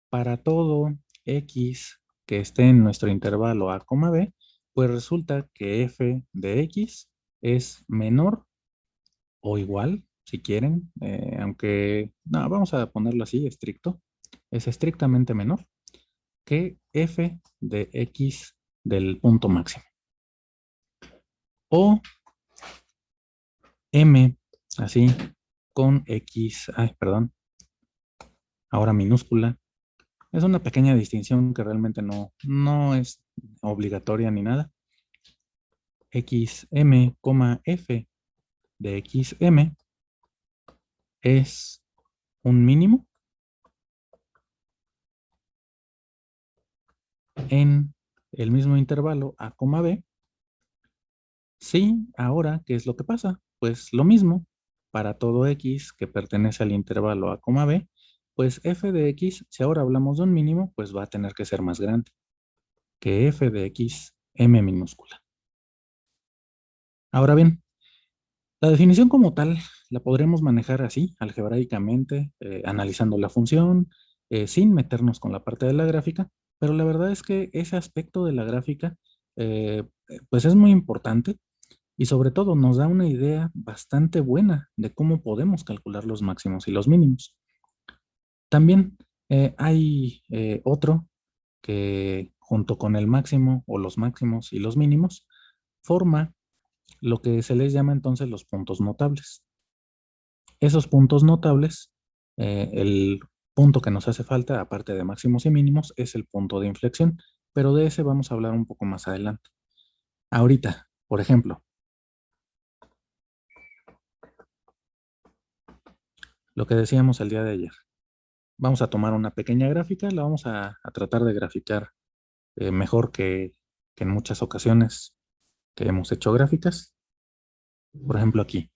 Para todo x que esté en nuestro intervalo a, b, pues resulta que f de x es menor o igual, si quieren, aunque no, vamos a ponerlo así, estricto, es estrictamente menor que f de x del punto máximo. O m, así, con x, ay, perdón, ahora minúscula. Es una pequeña distinción que realmente no es obligatoria ni nada. xm, f de xm es un mínimo en el mismo intervalo a, b. Sí, ahora, ¿qué es lo que pasa? Pues lo mismo, para todo x que pertenece al intervalo a, b, pues f de x, si ahora hablamos de un mínimo, pues va a tener que ser más grande que f de x m minúscula. Ahora bien, la definición como tal la podremos manejar así, algebraicamente, analizando la función, sin meternos con la parte de la gráfica, pero la verdad es que ese aspecto de la gráfica, pues es muy importante y sobre todo nos da una idea bastante buena de cómo podemos calcular los máximos y los mínimos. También hay otro que junto con el máximo o los máximos y los mínimos forma lo que se les llama entonces los puntos notables. Esos puntos notables, el punto que nos hace falta, aparte de máximos y mínimos, es el punto de inflexión, pero de ese vamos a hablar un poco más adelante. Ahorita, por ejemplo, lo que decíamos el día de ayer. Vamos a tomar una pequeña gráfica, la vamos a tratar de graficar mejor que en muchas ocasiones que hemos hecho gráficas. Por ejemplo, aquí.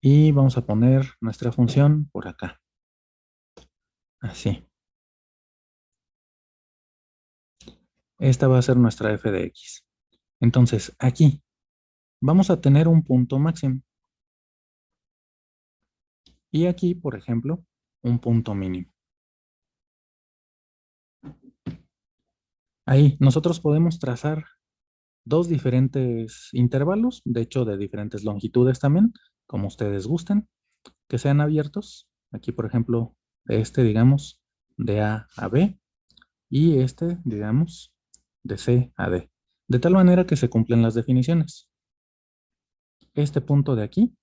Y vamos a poner nuestra función por acá. Así. Esta va a ser nuestra f de x. Entonces, aquí vamos a tener un punto máximo. Y aquí, por ejemplo, un punto mínimo. Ahí nosotros podemos trazar dos diferentes intervalos, de hecho de diferentes longitudes también, como ustedes gusten, que sean abiertos. Aquí, por ejemplo, este, digamos, de A a B y este, digamos, de C a D. De tal manera que se cumplen las definiciones. Este punto de aquí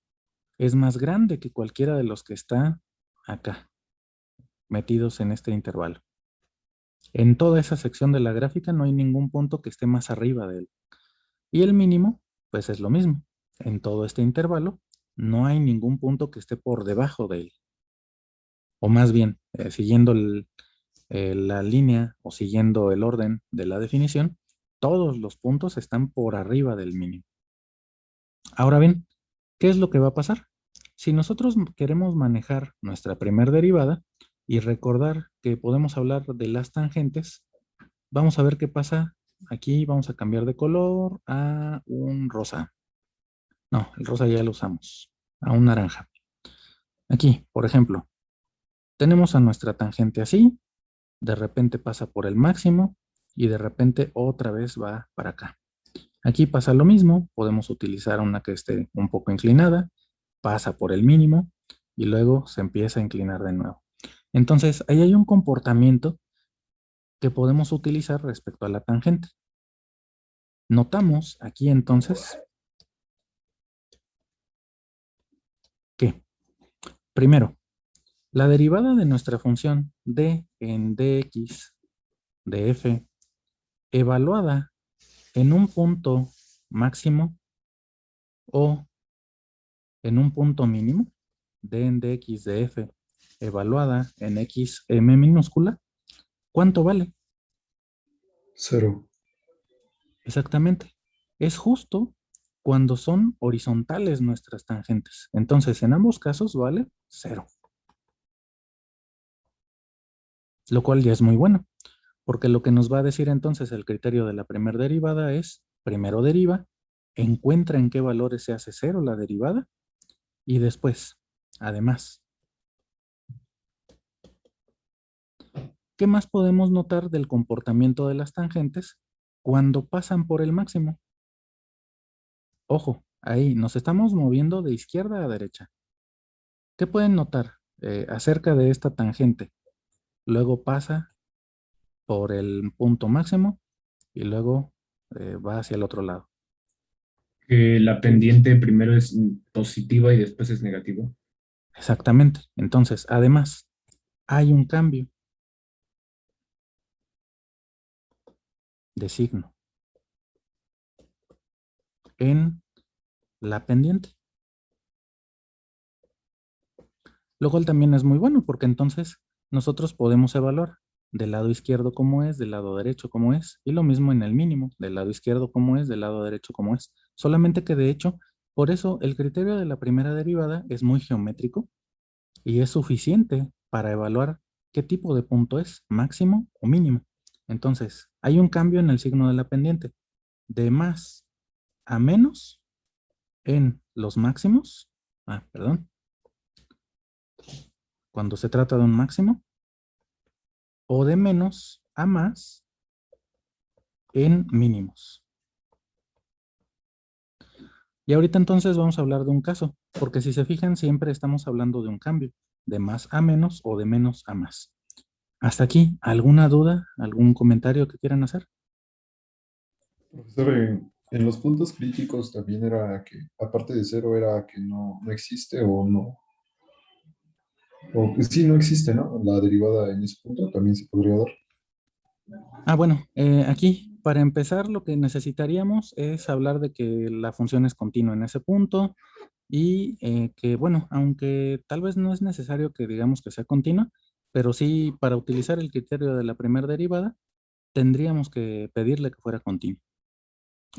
es más grande que cualquiera de los que está acá, metidos en este intervalo. En toda esa sección de la gráfica no hay ningún punto que esté más arriba de él. Y el mínimo, pues es lo mismo. En todo este intervalo no hay ningún punto que esté por debajo de él. O más bien, siguiendo la línea o siguiendo el orden de la definición, todos los puntos están por arriba del mínimo. Ahora bien, ¿qué es lo que va a pasar? Si nosotros queremos manejar nuestra primer derivada y recordar que podemos hablar de las tangentes, vamos a ver qué pasa. Aquí vamos a cambiar de color a un rosa. No, el rosa ya lo usamos. A un naranja. Aquí, por ejemplo, tenemos a nuestra tangente así, de repente pasa por el máximo y de repente otra vez va para acá. Aquí pasa lo mismo, podemos utilizar una que esté un poco inclinada, pasa por el mínimo y luego se empieza a inclinar de nuevo. Entonces, ahí hay un comportamiento que podemos utilizar respecto a la tangente. Notamos aquí entonces que, primero, la derivada de nuestra función d en dx de f evaluada en un punto máximo o en un punto mínimo, d de x de f evaluada en x m minúscula, ¿cuánto vale? 0. Exactamente. Es justo cuando son horizontales nuestras tangentes. Entonces, en ambos casos vale 0. Lo cual ya es muy bueno, porque lo que nos va a decir entonces el criterio de la primera derivada es, primero deriva, encuentra en qué valores se hace 0 la derivada, y después, además, ¿qué más podemos notar del comportamiento de las tangentes cuando pasan por el máximo? Ojo, ahí nos estamos moviendo de izquierda a derecha. ¿Qué pueden notar acerca de esta tangente? Luego pasa por el punto máximo y luego va hacia el otro lado. Que la pendiente primero es positiva y después es negativa. Exactamente. Entonces, además, hay un cambio de signo en la pendiente. Lo cual también es muy bueno porque entonces nosotros podemos evaluar del lado izquierdo cómo es, del lado derecho cómo es, y lo mismo en el mínimo, del lado izquierdo cómo es, del lado derecho cómo es. Solamente que de hecho, por eso el criterio de la primera derivada es muy geométrico y es suficiente para evaluar qué tipo de punto es, máximo o mínimo. Entonces, hay un cambio en el signo de la pendiente, de más a menos en los máximos, cuando se trata de un máximo, o de menos a más en mínimos. Y ahorita entonces vamos a hablar de un caso, porque si se fijan siempre estamos hablando de un cambio, de más a menos o de menos a más. Hasta aquí, ¿alguna duda, algún comentario que quieran hacer? Profesor, en los puntos críticos también era que, aparte de 0, era que no existe o no. O que sí, no existe, ¿no? La derivada en ese punto también se podría dar. Bueno, aquí para empezar lo que necesitaríamos es hablar de que la función es continua en ese punto y que, bueno, aunque tal vez no es necesario que digamos que sea continua, pero sí para utilizar el criterio de la primera derivada, tendríamos que pedirle que fuera continua.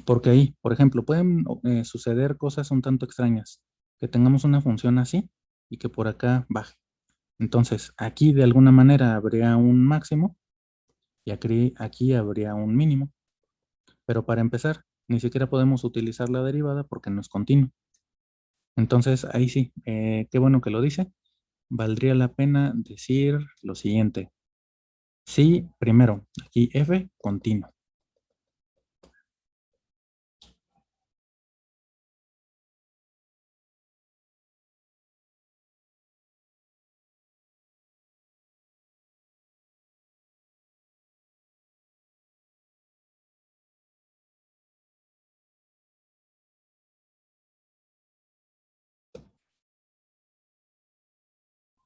Porque ahí, por ejemplo, pueden suceder cosas un tanto extrañas, que tengamos una función así y que por acá baje. Entonces, aquí de alguna manera habría un máximo y aquí habría un mínimo. Pero para empezar, ni siquiera podemos utilizar la derivada porque no es continua. Entonces, ahí sí, qué bueno que lo dice. Valdría la pena decir lo siguiente. Sí, primero, aquí f continuo.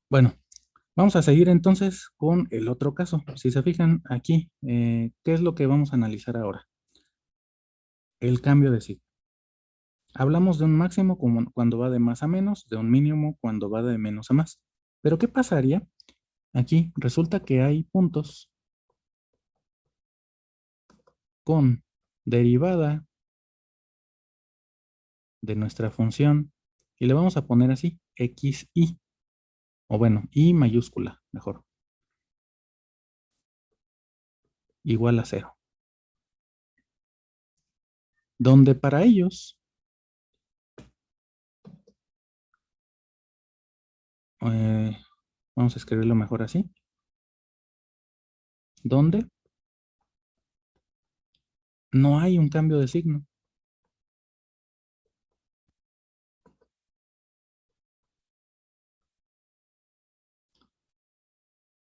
Bueno, vamos a seguir entonces con el otro caso. Si se fijan aquí, ¿qué es lo que vamos a analizar ahora? El cambio de signo. Hablamos de un máximo cuando va de más a menos, de un mínimo cuando va de menos a más. Pero ¿qué pasaría? Aquí resulta que hay puntos con derivada de nuestra función y le vamos a poner así, xy, o bueno, y mayúscula, mejor, igual a 0. Donde para ellos, vamos a escribirlo mejor así, donde no hay un cambio de signo.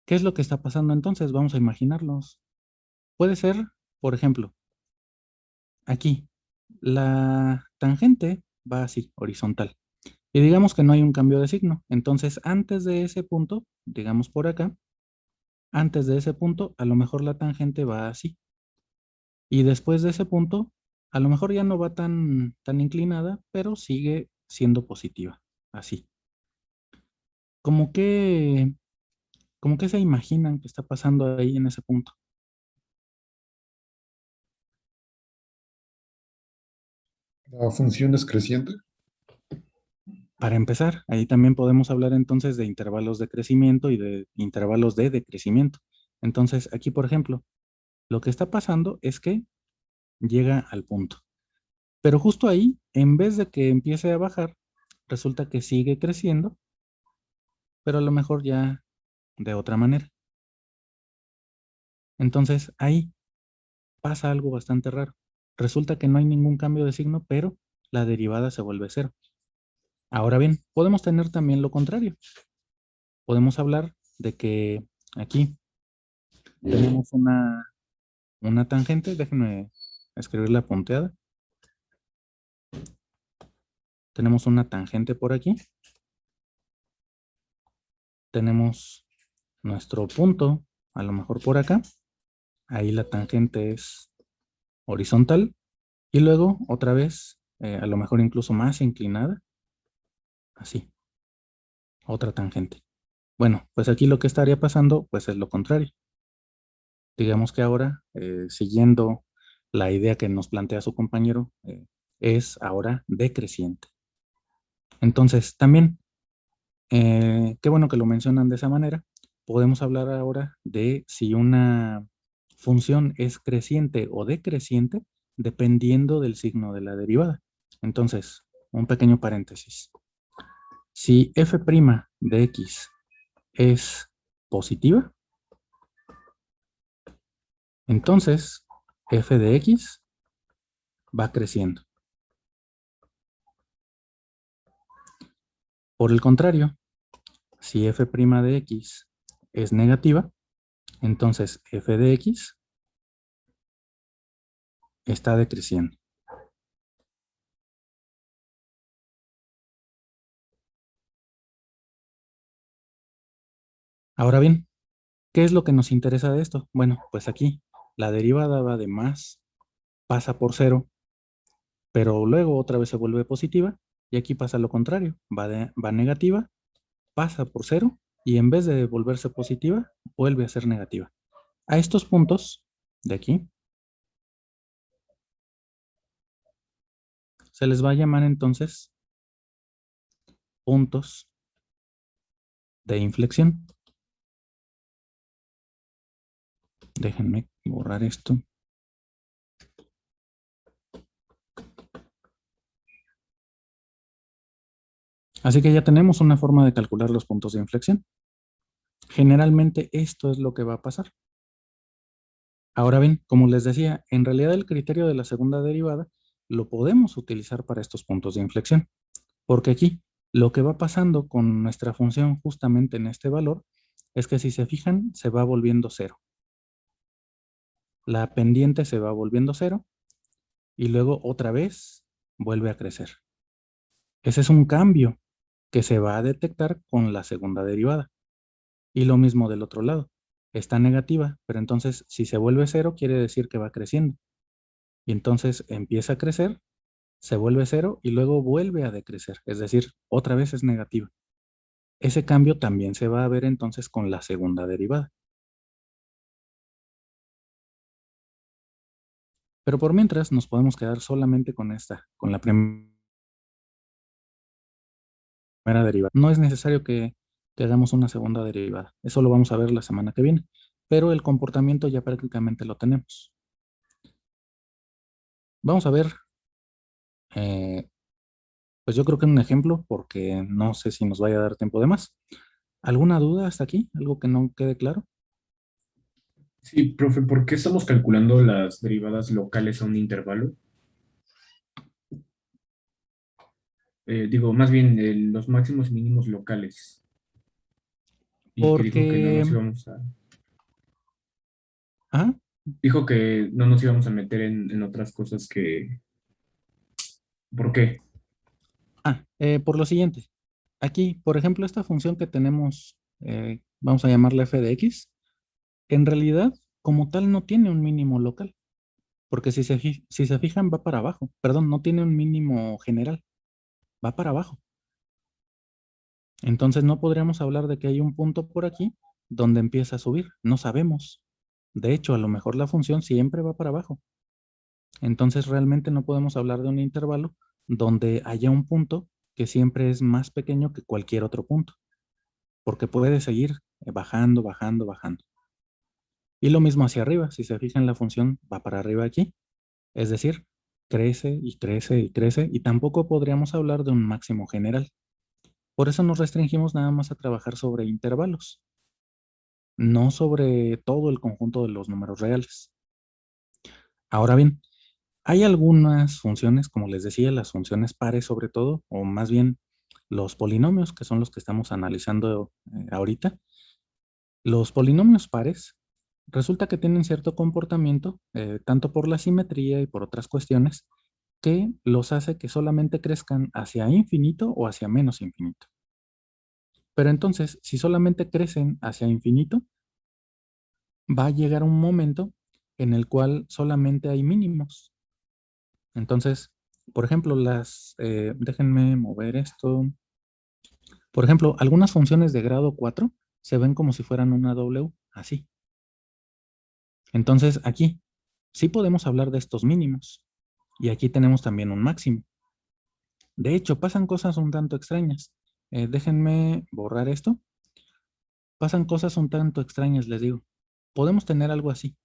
¿Qué es lo que está pasando entonces? Vamos a imaginarlos. Puede ser, por ejemplo, aquí, la tangente va así, horizontal. Y digamos que no hay un cambio de signo. Entonces, antes de ese punto, digamos por acá, antes de ese punto, a lo mejor la tangente va así. Y después de ese punto, a lo mejor ya no va tan inclinada, pero sigue siendo positiva. así. ¿Cómo que, ¿Cómo que se imaginan que está pasando ahí en ese punto? La función es creciente. Para empezar, ahí también podemos hablar entonces de intervalos de crecimiento y de intervalos de decrecimiento. Entonces, aquí, por ejemplo, lo que está pasando es que llega al punto. Pero justo ahí, en vez de que empiece a bajar, resulta que sigue creciendo, pero a lo mejor ya de otra manera. Entonces, ahí pasa algo bastante raro. Resulta que no hay ningún cambio de signo, pero la derivada se vuelve cero. Ahora bien, podemos tener también lo contrario. Podemos hablar de que aquí tenemos una tangente. Déjenme escribir la punteada. Tenemos una tangente por aquí. Tenemos nuestro punto, a lo mejor por acá. Ahí la tangente es horizontal. Y luego, otra vez, a lo mejor incluso más inclinada. Así, otra tangente. Bueno, pues aquí lo que estaría pasando, pues es lo contrario. Digamos que ahora, siguiendo la idea que nos plantea su compañero, es ahora decreciente. Entonces, también, qué bueno que lo mencionan de esa manera. Podemos hablar ahora de si una función es creciente o decreciente dependiendo del signo de la derivada. Entonces, un pequeño paréntesis. Si f' de x es positiva, entonces f de x va creciendo. Por el contrario, si f' de x es negativa, entonces f de x está decreciendo. Ahora bien, ¿qué es lo que nos interesa de esto? Bueno, pues aquí la derivada va de más, pasa por cero, pero luego otra vez se vuelve positiva, y aquí pasa lo contrario, va negativa, pasa por cero, y en vez de volverse positiva, vuelve a ser negativa. A estos puntos de aquí se les va a llamar entonces puntos de inflexión. Déjenme borrar esto. Así que ya tenemos una forma de calcular los puntos de inflexión. Generalmente esto es lo que va a pasar. Ahora bien, como les decía, en realidad el criterio de la segunda derivada lo podemos utilizar para estos puntos de inflexión, porque aquí lo que va pasando con nuestra función justamente en este valor es que si se fijan se va volviendo cero. La pendiente se va volviendo cero y luego otra vez vuelve a crecer. Ese es un cambio que se va a detectar con la segunda derivada. Y lo mismo del otro lado. Está negativa, pero entonces si se vuelve cero quiere decir que va creciendo. Y entonces empieza a crecer, se vuelve cero y luego vuelve a decrecer. Es decir, otra vez es negativa. Ese cambio también se va a ver entonces con la segunda derivada. Pero por mientras nos podemos quedar solamente con esta, con la primera derivada. No es necesario que hagamos una segunda derivada. Eso lo vamos a ver la semana que viene. Pero el comportamiento ya prácticamente lo tenemos. Vamos a ver, pues yo creo que un ejemplo, porque no sé si nos vaya a dar tiempo de más. ¿Alguna duda hasta aquí? ¿Algo que no quede claro? Sí, profe, ¿por qué estamos calculando las derivadas locales a un intervalo? Digo, más bien los máximos y mínimos locales. Y que dijo que no Porque, nos íbamos a, ah, dijo que no nos íbamos a meter en otras cosas que, ¿por qué? por lo siguiente. Aquí, por ejemplo, esta función que tenemos, vamos a llamarla f de x, en realidad, como tal, no tiene un mínimo local, porque si se fijan, va para abajo. Perdón, no tiene un mínimo general, va para abajo. Entonces no podríamos hablar de que hay un punto por aquí donde empieza a subir. No sabemos. De hecho, a lo mejor la función siempre va para abajo. Entonces realmente no podemos hablar de un intervalo donde haya un punto que siempre es más pequeño que cualquier otro punto, porque puede seguir bajando, bajando, bajando. Y lo mismo hacia arriba, si se fijan la función va para arriba aquí, es decir, crece y crece y crece y tampoco podríamos hablar de un máximo general. Por eso nos restringimos nada más a trabajar sobre intervalos, no sobre todo el conjunto de los números reales. Ahora bien, hay algunas funciones, como les decía, las funciones pares sobre todo, o más bien los polinomios, que son los que estamos analizando ahorita. Los polinomios pares resulta que tienen cierto comportamiento, tanto por la simetría y por otras cuestiones, que los hace que solamente crezcan hacia infinito o hacia menos infinito. Pero entonces, si solamente crecen hacia infinito, va a llegar un momento en el cual solamente hay mínimos. Entonces, por ejemplo, déjenme mover esto. Por ejemplo, algunas funciones de grado 4 se ven como si fueran una W, así. Entonces, aquí sí podemos hablar de estos mínimos. Y aquí tenemos también un máximo. De hecho, pasan cosas un tanto extrañas. Déjenme borrar esto. Pasan cosas un tanto extrañas, les digo. Podemos tener algo así.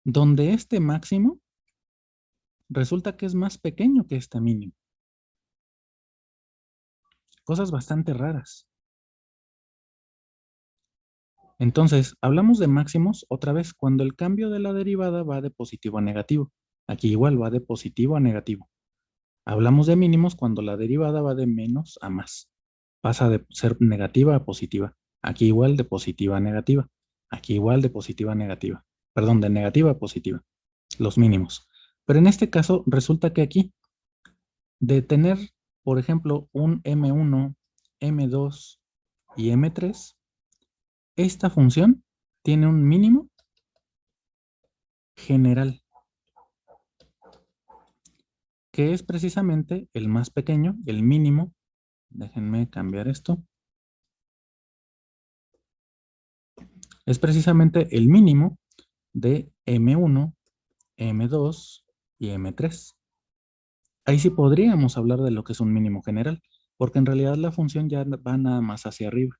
Donde este máximo resulta que es más pequeño que este mínimo. Cosas bastante raras. Entonces, hablamos de máximos otra vez cuando el cambio de la derivada va de positivo a negativo. Aquí igual va de positivo a negativo. Hablamos de mínimos cuando la derivada va de menos a más. Pasa de ser negativa a positiva. Aquí igual de positiva a negativa. Aquí igual de positiva a negativa. Perdón, de negativa a positiva. Los mínimos. Pero en este caso resulta que aquí, de tener, por ejemplo, un M1, M2 y M3, esta función tiene un mínimo general, que es precisamente el más pequeño, el mínimo. Déjenme cambiar esto. Es precisamente el mínimo de M1, M2 y M3. Ahí sí podríamos hablar de lo que es un mínimo general, porque en realidad la función ya va nada más hacia arriba.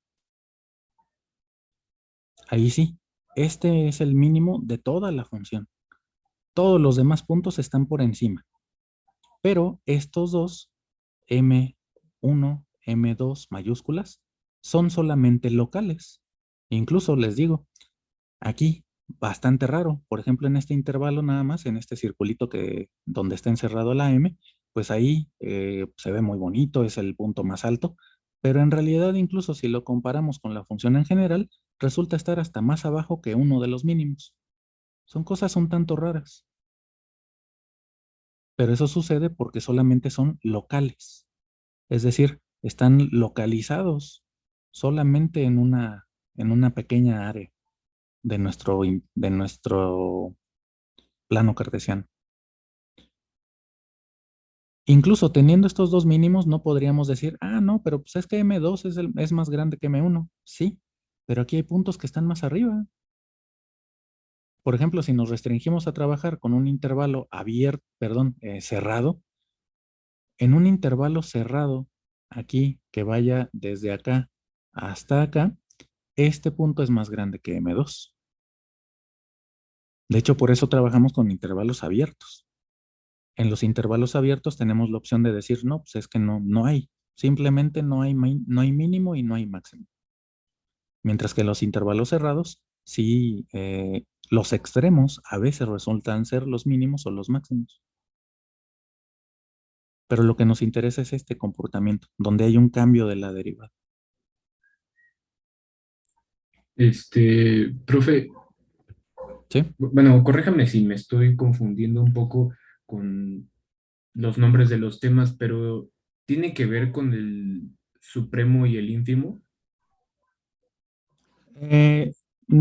Ahí sí, este es el mínimo de toda la función. Todos los demás puntos están por encima. Pero estos dos, M1, M2 mayúsculas, son solamente locales. Incluso les digo, aquí, bastante raro. Por ejemplo, en este intervalo nada más, en este circulito donde está encerrado la M, pues ahí se ve muy bonito, es el punto más alto, pero en realidad incluso si lo comparamos con la función en general, resulta estar hasta más abajo que uno de los mínimos. Son cosas un tanto raras, pero eso sucede porque solamente son locales, es decir, están localizados solamente en una pequeña área de nuestro plano cartesiano. Incluso teniendo estos dos mínimos, no podríamos decir, ah, no, pero pues es que M2 es más grande que M1. Sí, pero aquí hay puntos que están más arriba. Por ejemplo, si nos restringimos a trabajar con un intervalo abierto, perdón, cerrado, en un intervalo cerrado, aquí que vaya desde acá hasta acá, este punto es más grande que M2. De hecho, por eso trabajamos con intervalos abiertos. En los intervalos abiertos tenemos la opción de decir, no, pues es que no hay. Simplemente no hay mínimo y no hay máximo. Mientras que en los intervalos cerrados, sí, los extremos a veces resultan ser los mínimos o los máximos. Pero lo que nos interesa es este comportamiento, donde hay un cambio de la derivada. Profe, ¿Sí? bueno, corréjame si me estoy confundiendo un poco con los nombres de los temas, pero ¿tiene que ver con el supremo y el ínfimo?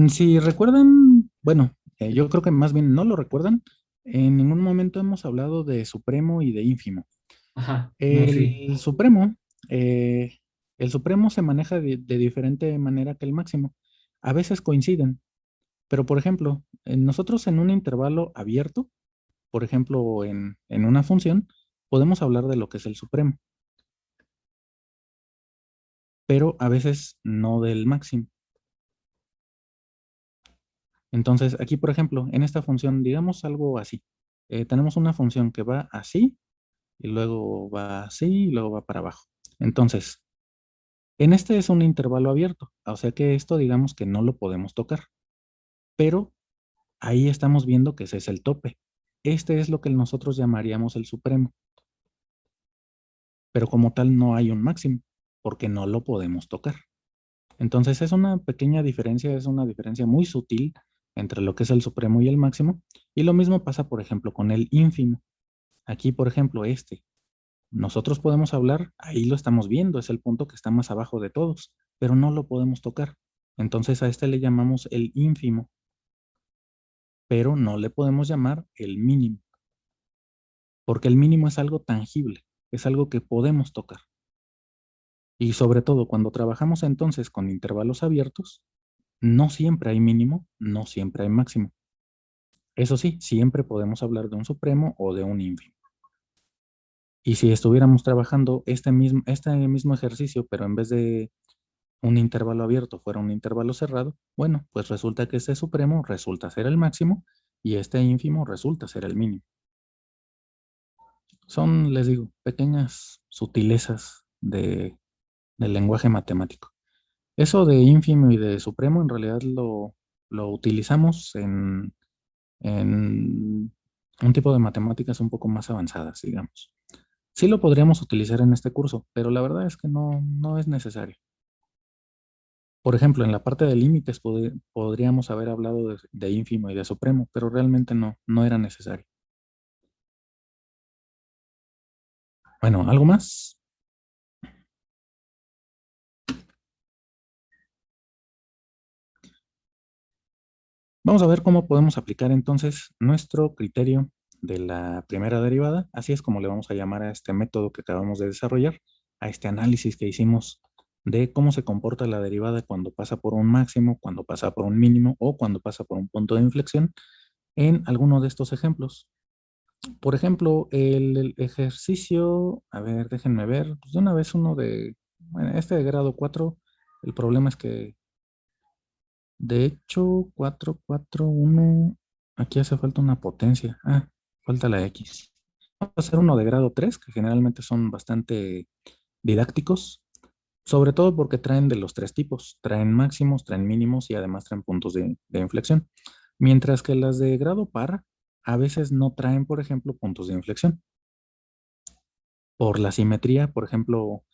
Si recuerdan, bueno, yo creo que más bien no lo recuerdan, En ningún momento hemos hablado de supremo y de ínfimo. Ajá, no, sí. El supremo, eh, el supremo se maneja de diferente manera que el máximo. A veces coinciden, pero por ejemplo, nosotros en un intervalo abierto, por ejemplo, en una función, podemos hablar de lo que es el supremo, pero a veces no del máximo. Entonces, aquí, por ejemplo, en esta función, digamos algo así. Tenemos una función que va así, y luego va así, y luego va para abajo. Entonces, en este es un intervalo abierto, o sea que esto digamos que no lo podemos tocar, pero ahí estamos viendo que ese es el tope. Este es lo que nosotros llamaríamos el supremo, pero como tal no hay un máximo, porque no lo podemos tocar. Entonces es una pequeña diferencia, es una diferencia muy sutil entre lo que es el supremo y el máximo, y lo mismo pasa, por ejemplo, con el ínfimo. Aquí, por ejemplo, nosotros podemos hablar, ahí lo estamos viendo, es el punto que está más abajo de todos, pero no lo podemos tocar. Entonces a este le llamamos el ínfimo, pero no le podemos llamar el mínimo, porque el mínimo es algo tangible, es algo que podemos tocar. Y sobre todo cuando trabajamos entonces con intervalos abiertos, no siempre hay mínimo, no siempre hay máximo. Eso sí, siempre podemos hablar de un supremo o de un ínfimo. Y si estuviéramos trabajando este mismo ejercicio, pero en vez de un intervalo abierto fuera un intervalo cerrado, bueno, pues resulta que este supremo resulta ser el máximo y este ínfimo resulta ser el mínimo. Son, les digo, pequeñas sutilezas del lenguaje matemático. Eso de ínfimo y de supremo en realidad lo utilizamos en un tipo de matemáticas un poco más avanzadas, digamos. Sí lo podríamos utilizar en este curso, pero la verdad es que no es necesario. Por ejemplo, en la parte de límites podríamos haber hablado de ínfimo y de supremo, pero realmente no era necesario. Bueno, ¿algo más? Vamos a ver cómo podemos aplicar entonces nuestro criterio de la primera derivada. Así es como le vamos a llamar a este método que acabamos de desarrollar, a este análisis que hicimos de cómo se comporta la derivada cuando pasa por un máximo, cuando pasa por un mínimo o cuando pasa por un punto de inflexión en alguno de estos ejemplos. Por ejemplo, el ejercicio, a ver, déjenme ver, pues de una vez bueno, este de grado 4. El problema es que, de hecho, 4 4 1, aquí hace falta una potencia. Falta la X. Vamos a hacer uno de grado 3 que generalmente son bastante didácticos, sobre todo porque traen de los tres tipos, traen máximos, traen mínimos y además traen puntos de inflexión. Mientras que las de grado par a veces no traen, por ejemplo, puntos de inflexión. Por la simetría, por ejemplo,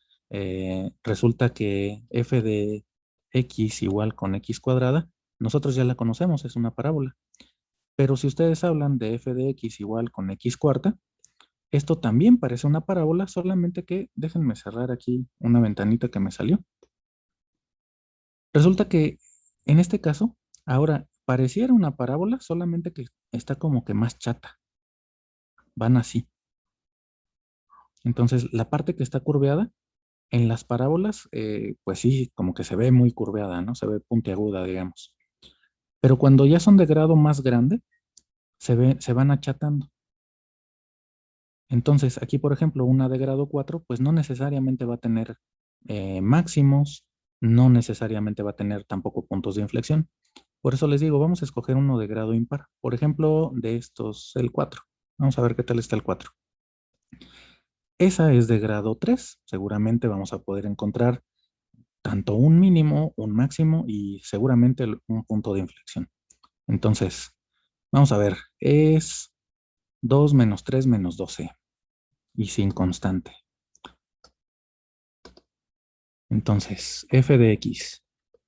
resulta que f de x igual con x cuadrada, nosotros ya la conocemos, es una parábola. Pero si ustedes hablan de f de x igual con x cuarta, esto también parece una parábola, solamente que déjenme cerrar aquí una ventanita que me salió. Resulta que en este caso, ahora pareciera una parábola, solamente que está como que más chata. Van así. Entonces, la parte que está curveada, en las parábolas, pues sí, como que se ve muy curveada, ¿no? Se ve puntiaguda, digamos. Pero cuando ya son de grado más grande, se van achatando. Entonces, aquí, por ejemplo, una de grado 4, pues no necesariamente va a tener máximos, no necesariamente va a tener tampoco puntos de inflexión. Por eso les digo, vamos a escoger uno de grado impar. Por ejemplo, de estos, el 4. Vamos a ver qué tal está el 4. Esa es de grado 3. Seguramente vamos a poder encontrar tanto un mínimo, un máximo y seguramente un punto de inflexión. Entonces, vamos a ver, es 2 menos 3 menos 12 y sin constante. Entonces, f de x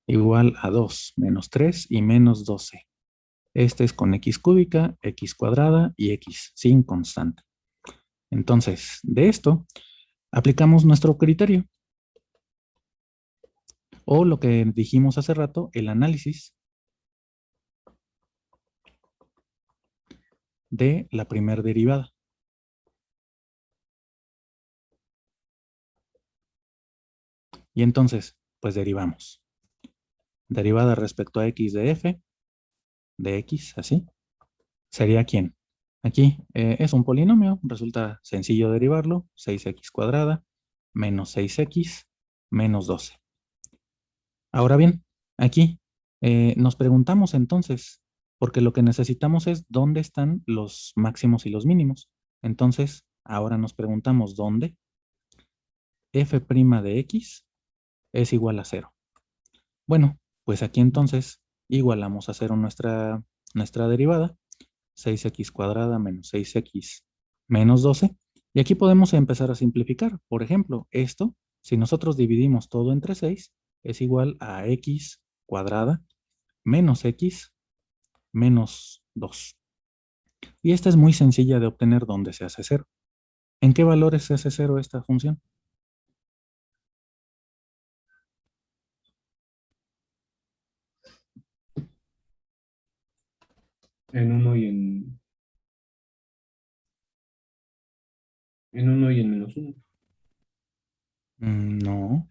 igual a 2 menos 3 y menos 12. Este es con x cúbica, x cuadrada y x sin constante. Entonces, de esto, aplicamos nuestro criterio o lo que dijimos hace rato, el análisis. de la primera derivada. Y entonces, pues derivamos. Derivada respecto a x de f, de x, así. ¿Sería quién? Aquí es un polinomio, resulta sencillo derivarlo. 6x cuadrada menos 6x menos 12. Ahora bien, aquí nos preguntamos entonces, porque lo que necesitamos es dónde están los máximos y los mínimos. Entonces, ahora nos preguntamos dónde f' de x es igual a 0. Bueno, pues aquí entonces igualamos a 0 nuestra derivada. 6x cuadrada menos 6x menos 12. Y aquí podemos empezar a simplificar. Por ejemplo, esto, si nosotros dividimos todo entre 6, es igual a x cuadrada menos x menos 2. Y esta es muy sencilla de obtener donde se hace 0. ¿En qué valores se hace 0 esta función? En uno y en menos uno. No,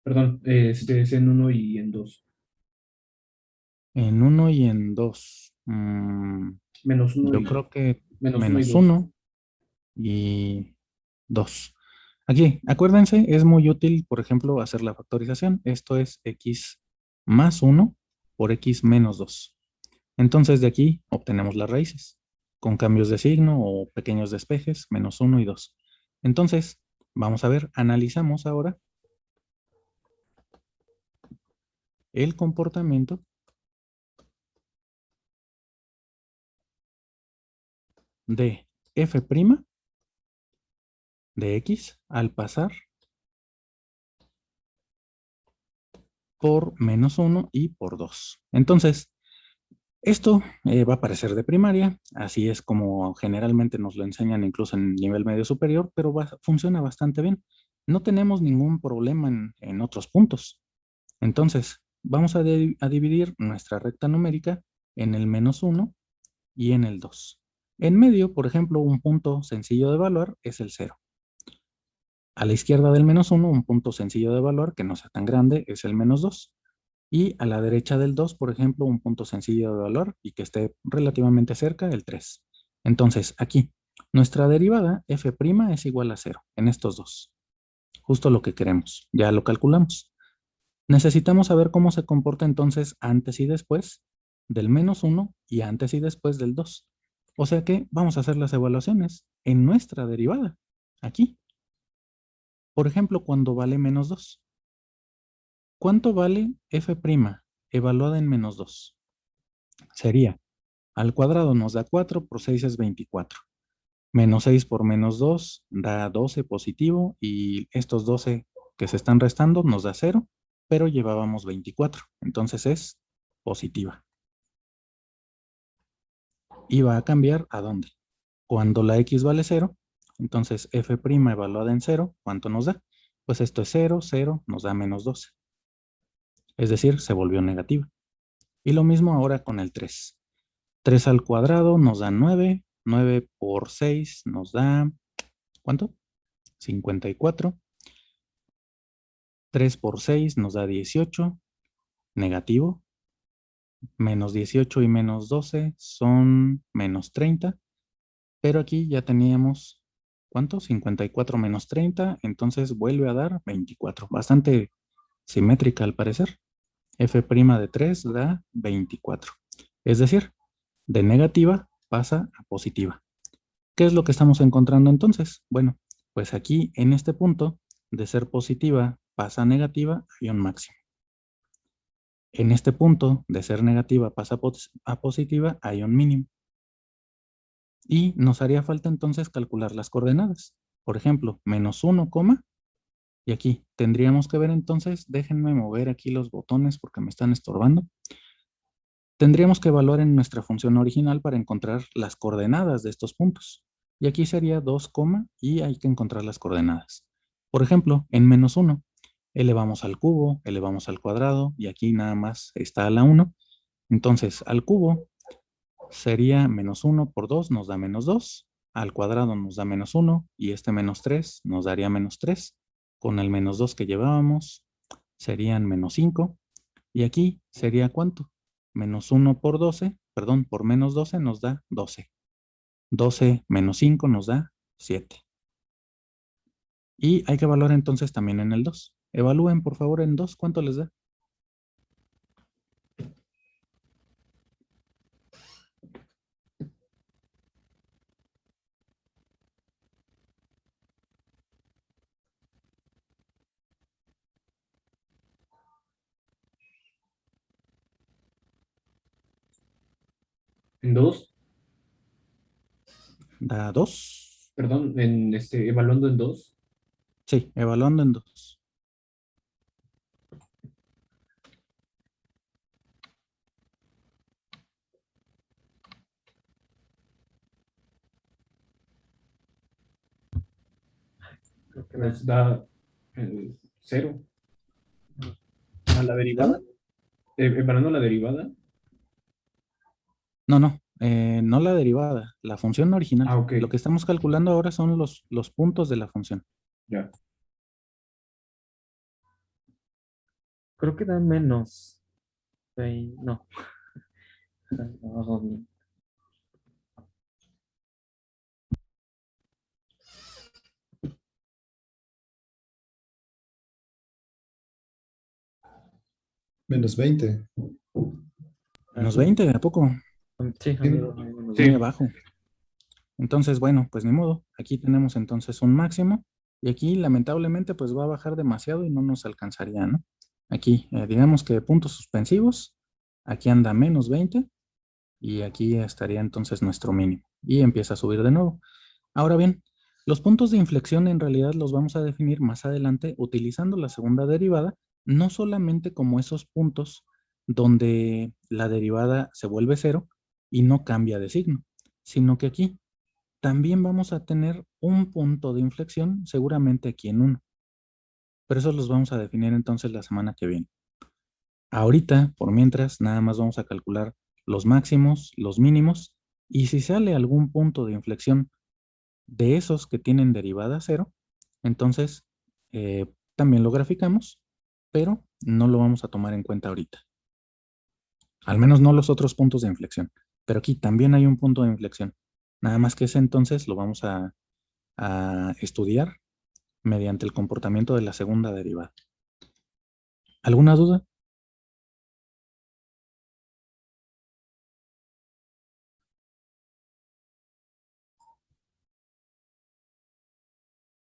Perdón, este es en uno y en dos. en 1 y en 2. Menos uno Yo y creo que menos uno y menos dos. 1 y 2. Aquí, acuérdense, es muy útil, por ejemplo, hacer la factorización. Esto es x más 1 por x menos 2. Entonces de aquí obtenemos las raíces, con cambios de signo o pequeños despejes, menos 1 y 2. Entonces, vamos a ver, analizamos ahora el comportamiento de f' de x al pasar por menos 1 y por 2. Entonces, esto va a parecer de primaria, así es como generalmente nos lo enseñan incluso en nivel medio superior, pero funciona bastante bien. No tenemos ningún problema en otros puntos. Entonces, vamos a dividir nuestra recta numérica en el menos 1 y en el 2. En medio, por ejemplo, un punto sencillo de evaluar es el 0. A la izquierda del menos 1, un punto sencillo de evaluar que no sea tan grande es el menos 2. Y a la derecha del 2, por ejemplo, un punto sencillo de valor y que esté relativamente cerca, el 3. Entonces, aquí, nuestra derivada f' es igual a 0 en estos dos. Justo lo que queremos. Ya lo calculamos. Necesitamos saber cómo se comporta entonces antes y después del menos 1 y antes y después del 2. O sea que vamos a hacer las evaluaciones en nuestra derivada. Aquí. Por ejemplo, cuando vale menos 2. ¿Cuánto vale f' evaluada en menos 2? Sería, al cuadrado nos da 4, por 6 es 24. Menos 6 por menos 2 da 12 positivo y estos 12 que se están restando nos da 0, pero llevábamos 24, entonces es positiva. Y va a cambiar ¿a dónde? Cuando la x vale 0, entonces f' evaluada en 0, ¿cuánto nos da? Pues esto es 0, 0, nos da menos 12. Es decir, se volvió negativa. Y lo mismo ahora con el 3. 3 al cuadrado nos da 9. 9 por 6 nos da, ¿cuánto? 54. 3 por 6 nos da 18. Negativo. Menos 18 y menos 12 son menos 30. Pero aquí ya teníamos, ¿cuánto? 54 menos 30. Entonces vuelve a dar 24. Bastante simétrica al parecer. F' de 3 da 24. Es decir, de negativa pasa a positiva. ¿Qué es lo que estamos encontrando entonces? Bueno, pues aquí en este punto, de ser positiva pasa a negativa, hay un máximo. En este punto, de ser negativa pasa a positiva, hay un mínimo. Y nos haría falta entonces calcular las coordenadas. Por ejemplo, menos 1, y aquí tendríamos que ver entonces, déjenme mover aquí los botones porque me están estorbando. Tendríamos que evaluar en nuestra función original para encontrar las coordenadas de estos puntos. Y aquí sería 2, y hay que encontrar las coordenadas. Por ejemplo, en menos 1, elevamos al cubo, elevamos al cuadrado, y aquí nada más está la 1. Entonces, al cubo sería menos 1 por 2 nos da menos 2, al cuadrado nos da menos 1 y este menos 3 nos daría menos 3. Con el menos 2 que llevábamos serían menos 5. Y aquí sería ¿cuánto? Menos 1 por 12, perdón, por menos 12 nos da 12. 12 menos 5 nos da 7. Y hay que evaluar entonces también en el 2. Evalúen por favor en 2, ¿cuánto les da? En 2, Da 2. perdón, evaluando en 2. Sí, evaluando en 2. Creo que Pues da 0. ¿A la derivada? Evaluando la derivada. No, no la derivada, la función original. Ah, ok, Lo que estamos calculando ahora son los puntos de la función. ya. creo que da menos. No. No, bien. Menos 20. Menos 20, ¿a poco? Sí, Sí. amigo. Sí. Muy abajo. Entonces, bueno, pues ni modo. Aquí tenemos entonces un máximo y aquí lamentablemente pues va a bajar demasiado y no nos alcanzaría, ¿no? Aquí, digamos que puntos suspensivos, aquí anda menos 20 y aquí estaría entonces nuestro mínimo y empieza a subir de nuevo. Ahora bien, los puntos de inflexión en realidad los vamos a definir más adelante utilizando la segunda derivada, no solamente como esos puntos donde la derivada se vuelve cero y no cambia de signo, sino que aquí también vamos a tener un punto de inflexión, seguramente aquí en uno. Pero esos los vamos a definir entonces la semana que viene. Ahorita, por mientras, nada más vamos a calcular los máximos, los mínimos, y si sale algún punto de inflexión de esos que tienen derivada cero, entonces también lo graficamos, pero no lo vamos a tomar en cuenta ahorita. Al menos no los otros puntos de inflexión. Pero aquí también hay un punto de inflexión. Nada más que ese entonces lo vamos a estudiar mediante el comportamiento de la segunda derivada. ¿Alguna duda?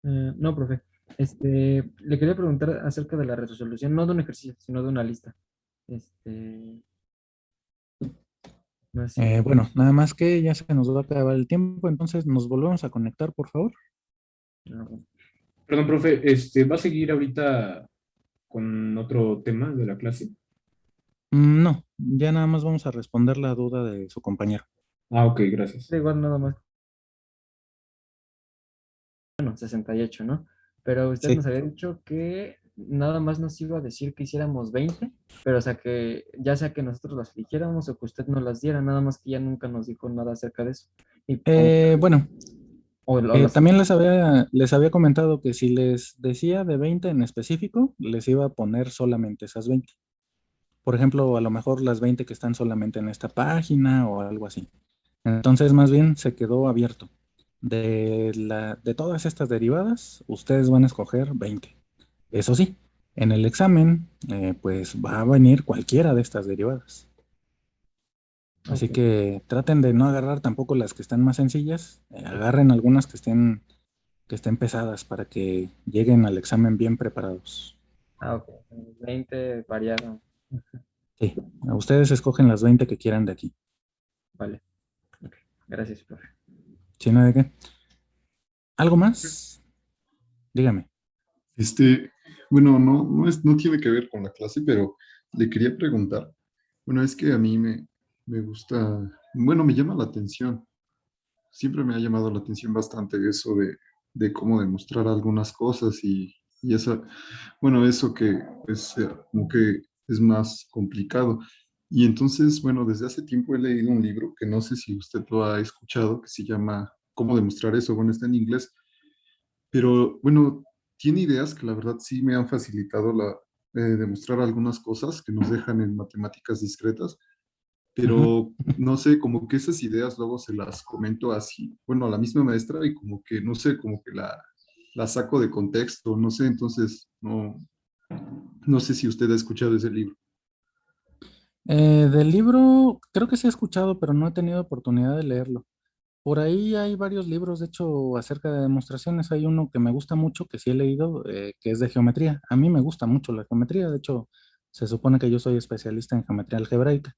No, profe. Le quería preguntar acerca de la resolución, no de un ejercicio, sino de una lista. No sé si. Bueno, nada más que ya se nos va a acabar el tiempo, entonces nos volvemos a conectar, por favor. No. Perdón, profe, ¿va a seguir ahorita con otro tema de la clase? No, ya nada más vamos a responder la duda de su compañero. Ah, ok, gracias. Da igual nada más. Bueno, 68, ¿no? Pero usted Sí. nos había dicho que nada más nos iba a decir que hiciéramos 20, pero o sea que ya sea que nosotros las eligiéramos o que usted nos las diera, nada más que ya nunca nos dijo nada acerca de eso. Y como, Bueno, o las. también les había comentado que si les decía de 20 en específico, les iba a poner solamente esas 20. Por ejemplo, a lo mejor las 20 que están solamente en esta página o algo así. Entonces, más bien se quedó abierto. De todas estas derivadas, ustedes van a escoger 20. Eso sí, en el examen, pues va a venir cualquiera de estas derivadas. Así Ok. que traten de no agarrar tampoco las que están más sencillas, agarren algunas que estén pesadas para que lleguen al examen bien preparados. Ah, ok. 20 variado. Sí, ustedes escogen las 20 que quieran de aquí. Vale. Ok. Gracias, profe. ¿Sí, no de qué? ¿Algo más? Dígame. Este, bueno, no tiene que ver con la clase, pero le quería preguntar. Bueno, es que a mí me gusta, bueno, me llama la atención. Siempre me ha llamado la atención bastante eso de cómo demostrar algunas cosas y eso, bueno, eso que es como que es más complicado. Y entonces, bueno, desde hace tiempo he leído un libro que no sé si usted lo ha escuchado, que se llama ¿Cómo demostrar eso? Bueno, está en inglés, pero bueno, tiene ideas que la verdad sí me han facilitado demostrar algunas cosas que nos dejan en matemáticas discretas, Ujú. pero no sé, como que esas ideas luego se las comento así, bueno, a la misma maestra y como que, no sé, como que la saco de contexto, no sé, entonces no sé si usted ha escuchado ese libro. Del libro, creo que sí he escuchado, pero no he tenido oportunidad de leerlo. Por ahí hay varios libros, de hecho, acerca de demostraciones. Hay uno que me gusta mucho, que sí he leído, que es de geometría. A mí me gusta mucho la geometría. De hecho, se supone que yo soy especialista en geometría algebraica.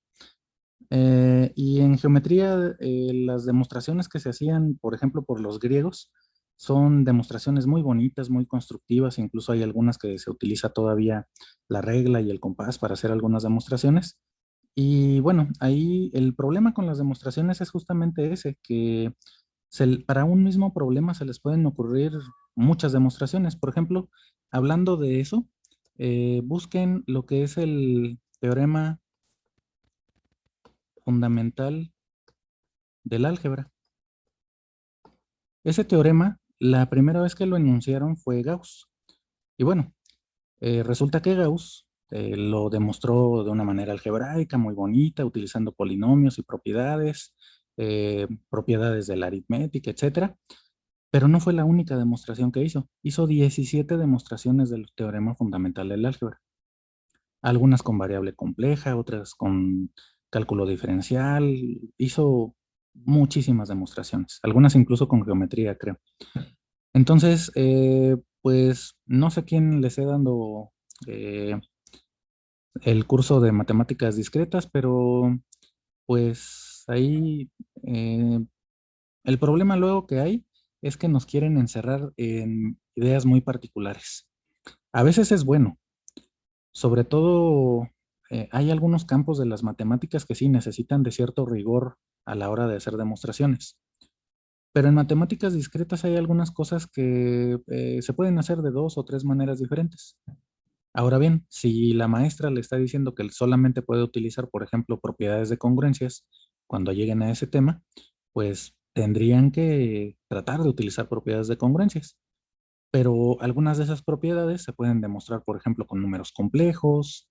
Y en geometría, las demostraciones que se hacían, por ejemplo, por los griegos, son demostraciones muy bonitas, muy constructivas. Incluso hay algunas que se utiliza todavía la regla y el compás para hacer algunas demostraciones. Y bueno, ahí el problema con las demostraciones es justamente ese, que para un mismo problema se les pueden ocurrir muchas demostraciones. Por ejemplo, hablando de eso, busquen lo que es el teorema fundamental del álgebra. Ese teorema, la primera vez que lo enunciaron fue Gauss. Y bueno, resulta que Gauss lo demostró de una manera algebraica, muy bonita, utilizando polinomios y propiedades de la aritmética, etcétera. Pero no fue la única demostración que hizo. Hizo 17 demostraciones del teorema fundamental del álgebra. Algunas con variable compleja, otras con cálculo diferencial. Hizo muchísimas demostraciones, algunas incluso con geometría, creo. Entonces, pues no sé quién le esté dando eh, el curso de matemáticas discretas, pero pues ahí el problema luego que hay es que nos quieren encerrar en ideas muy particulares. A veces es bueno, sobre todo hay algunos campos de las matemáticas que sí necesitan de cierto rigor a la hora de hacer demostraciones. Pero en matemáticas discretas hay algunas cosas que se pueden hacer de dos o tres maneras diferentes. Ahora bien, si la maestra le está diciendo que solamente puede utilizar, por ejemplo, propiedades de congruencias cuando lleguen a ese tema, pues tendrían que tratar de utilizar propiedades de congruencias. Pero algunas de esas propiedades se pueden demostrar, por ejemplo, con números complejos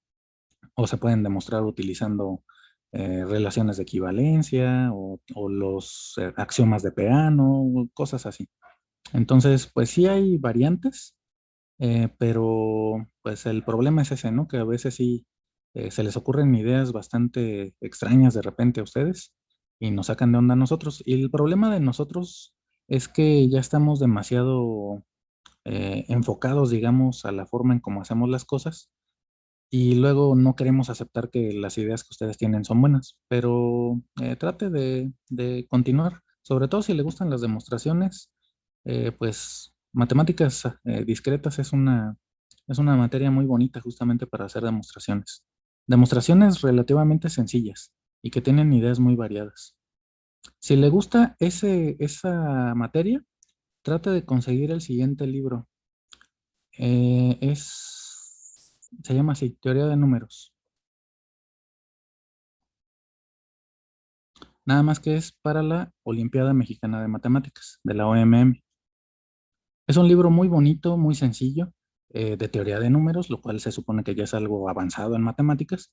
o se pueden demostrar utilizando relaciones de equivalencia o los axiomas de Peano, cosas así. Entonces, pues sí hay variantes, pero pues el problema es ese, ¿no? Que a veces sí se les ocurren ideas bastante extrañas de repente a ustedes y nos sacan de onda a nosotros. Y el problema de nosotros es que ya estamos demasiado enfocados, digamos, a la forma en cómo hacemos las cosas y luego no queremos aceptar que las ideas que ustedes tienen son buenas, pero trate de continuar, sobre todo si le gustan las demostraciones, pues matemáticas discretas es una materia muy bonita justamente para hacer demostraciones. Demostraciones relativamente sencillas y que tienen ideas muy variadas. Si le gusta esa materia, trate de conseguir el siguiente libro. Se llama así, Teoría de Números. Nada más que es para la Olimpiada Mexicana de Matemáticas, de la OMM. Es un libro muy bonito, muy sencillo, de teoría de números, lo cual se supone que ya es algo avanzado en matemáticas,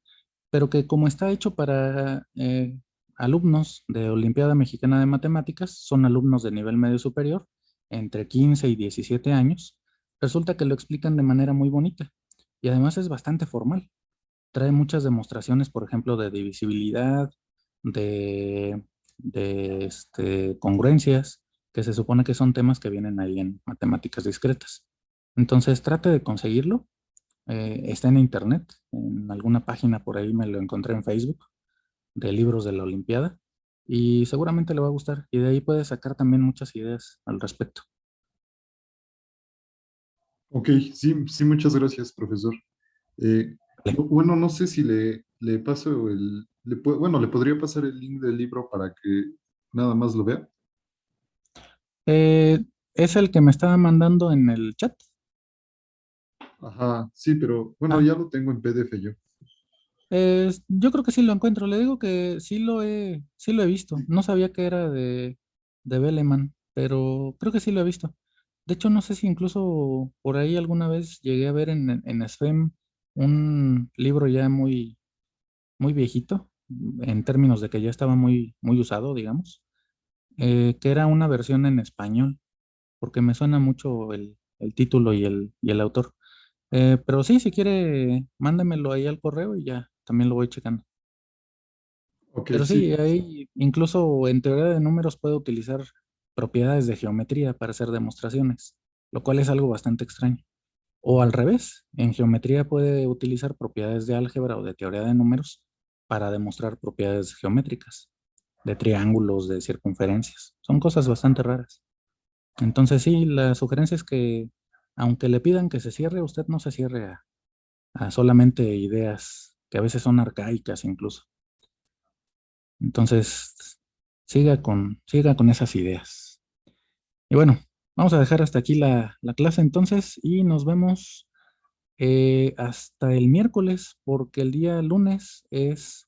pero que como está hecho para alumnos de Olimpiada Mexicana de Matemáticas, son alumnos de nivel medio superior, entre 15 y 17 años, resulta que lo explican de manera muy bonita y además es bastante formal. Trae muchas demostraciones, por ejemplo, de divisibilidad, de, de congruencias, que se supone que son temas que vienen ahí en matemáticas discretas. Entonces, trate de conseguirlo. Está en internet, en alguna página por ahí me lo encontré en Facebook, de libros de la Olimpiada, y seguramente le va a gustar. Y de ahí puede sacar también muchas ideas al respecto. Ok, sí, sí, muchas gracias, profesor. Vale. Bueno, no sé si le paso bueno, le podría pasar el link del libro para que nada más lo vea. Es el que me estaba mandando en el chat. Ajá, sí, pero bueno, Ah, ya lo tengo en PDF yo. Yo creo que sí lo encuentro. Le digo que sí lo he visto. No sabía que era de Beleman, pero creo que sí lo he visto. De hecho, no sé si incluso por ahí alguna vez llegué a ver en SFEM un libro ya muy viejito, en términos de que ya estaba muy usado, digamos, que era una versión en español, porque me suena mucho el título y el autor. Pero sí, si quiere, mándamelo ahí al correo y ya también lo voy checando. Ok, Pero sí, sí. ahí incluso en teoría de números puedo utilizar propiedades de geometría para hacer demostraciones, lo cual es algo bastante extraño. O al revés, en geometría puede utilizar propiedades de álgebra o de teoría de números para demostrar propiedades geométricas, de triángulos, de circunferencias. Son cosas bastante raras. Entonces sí, la sugerencia es que aunque le pidan que se cierre, usted no se cierre a solamente ideas que a veces son arcaicas incluso. Entonces, siga con esas ideas. Y bueno, vamos a dejar hasta aquí la clase entonces y nos vemos hasta el miércoles, porque el día lunes es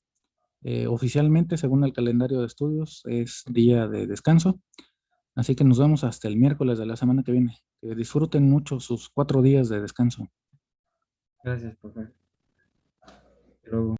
oficialmente, según el calendario de estudios, es día de descanso. Así que nos vemos hasta el miércoles de la semana que viene. Que disfruten mucho sus 4 días de descanso. Gracias, profe. Hasta luego.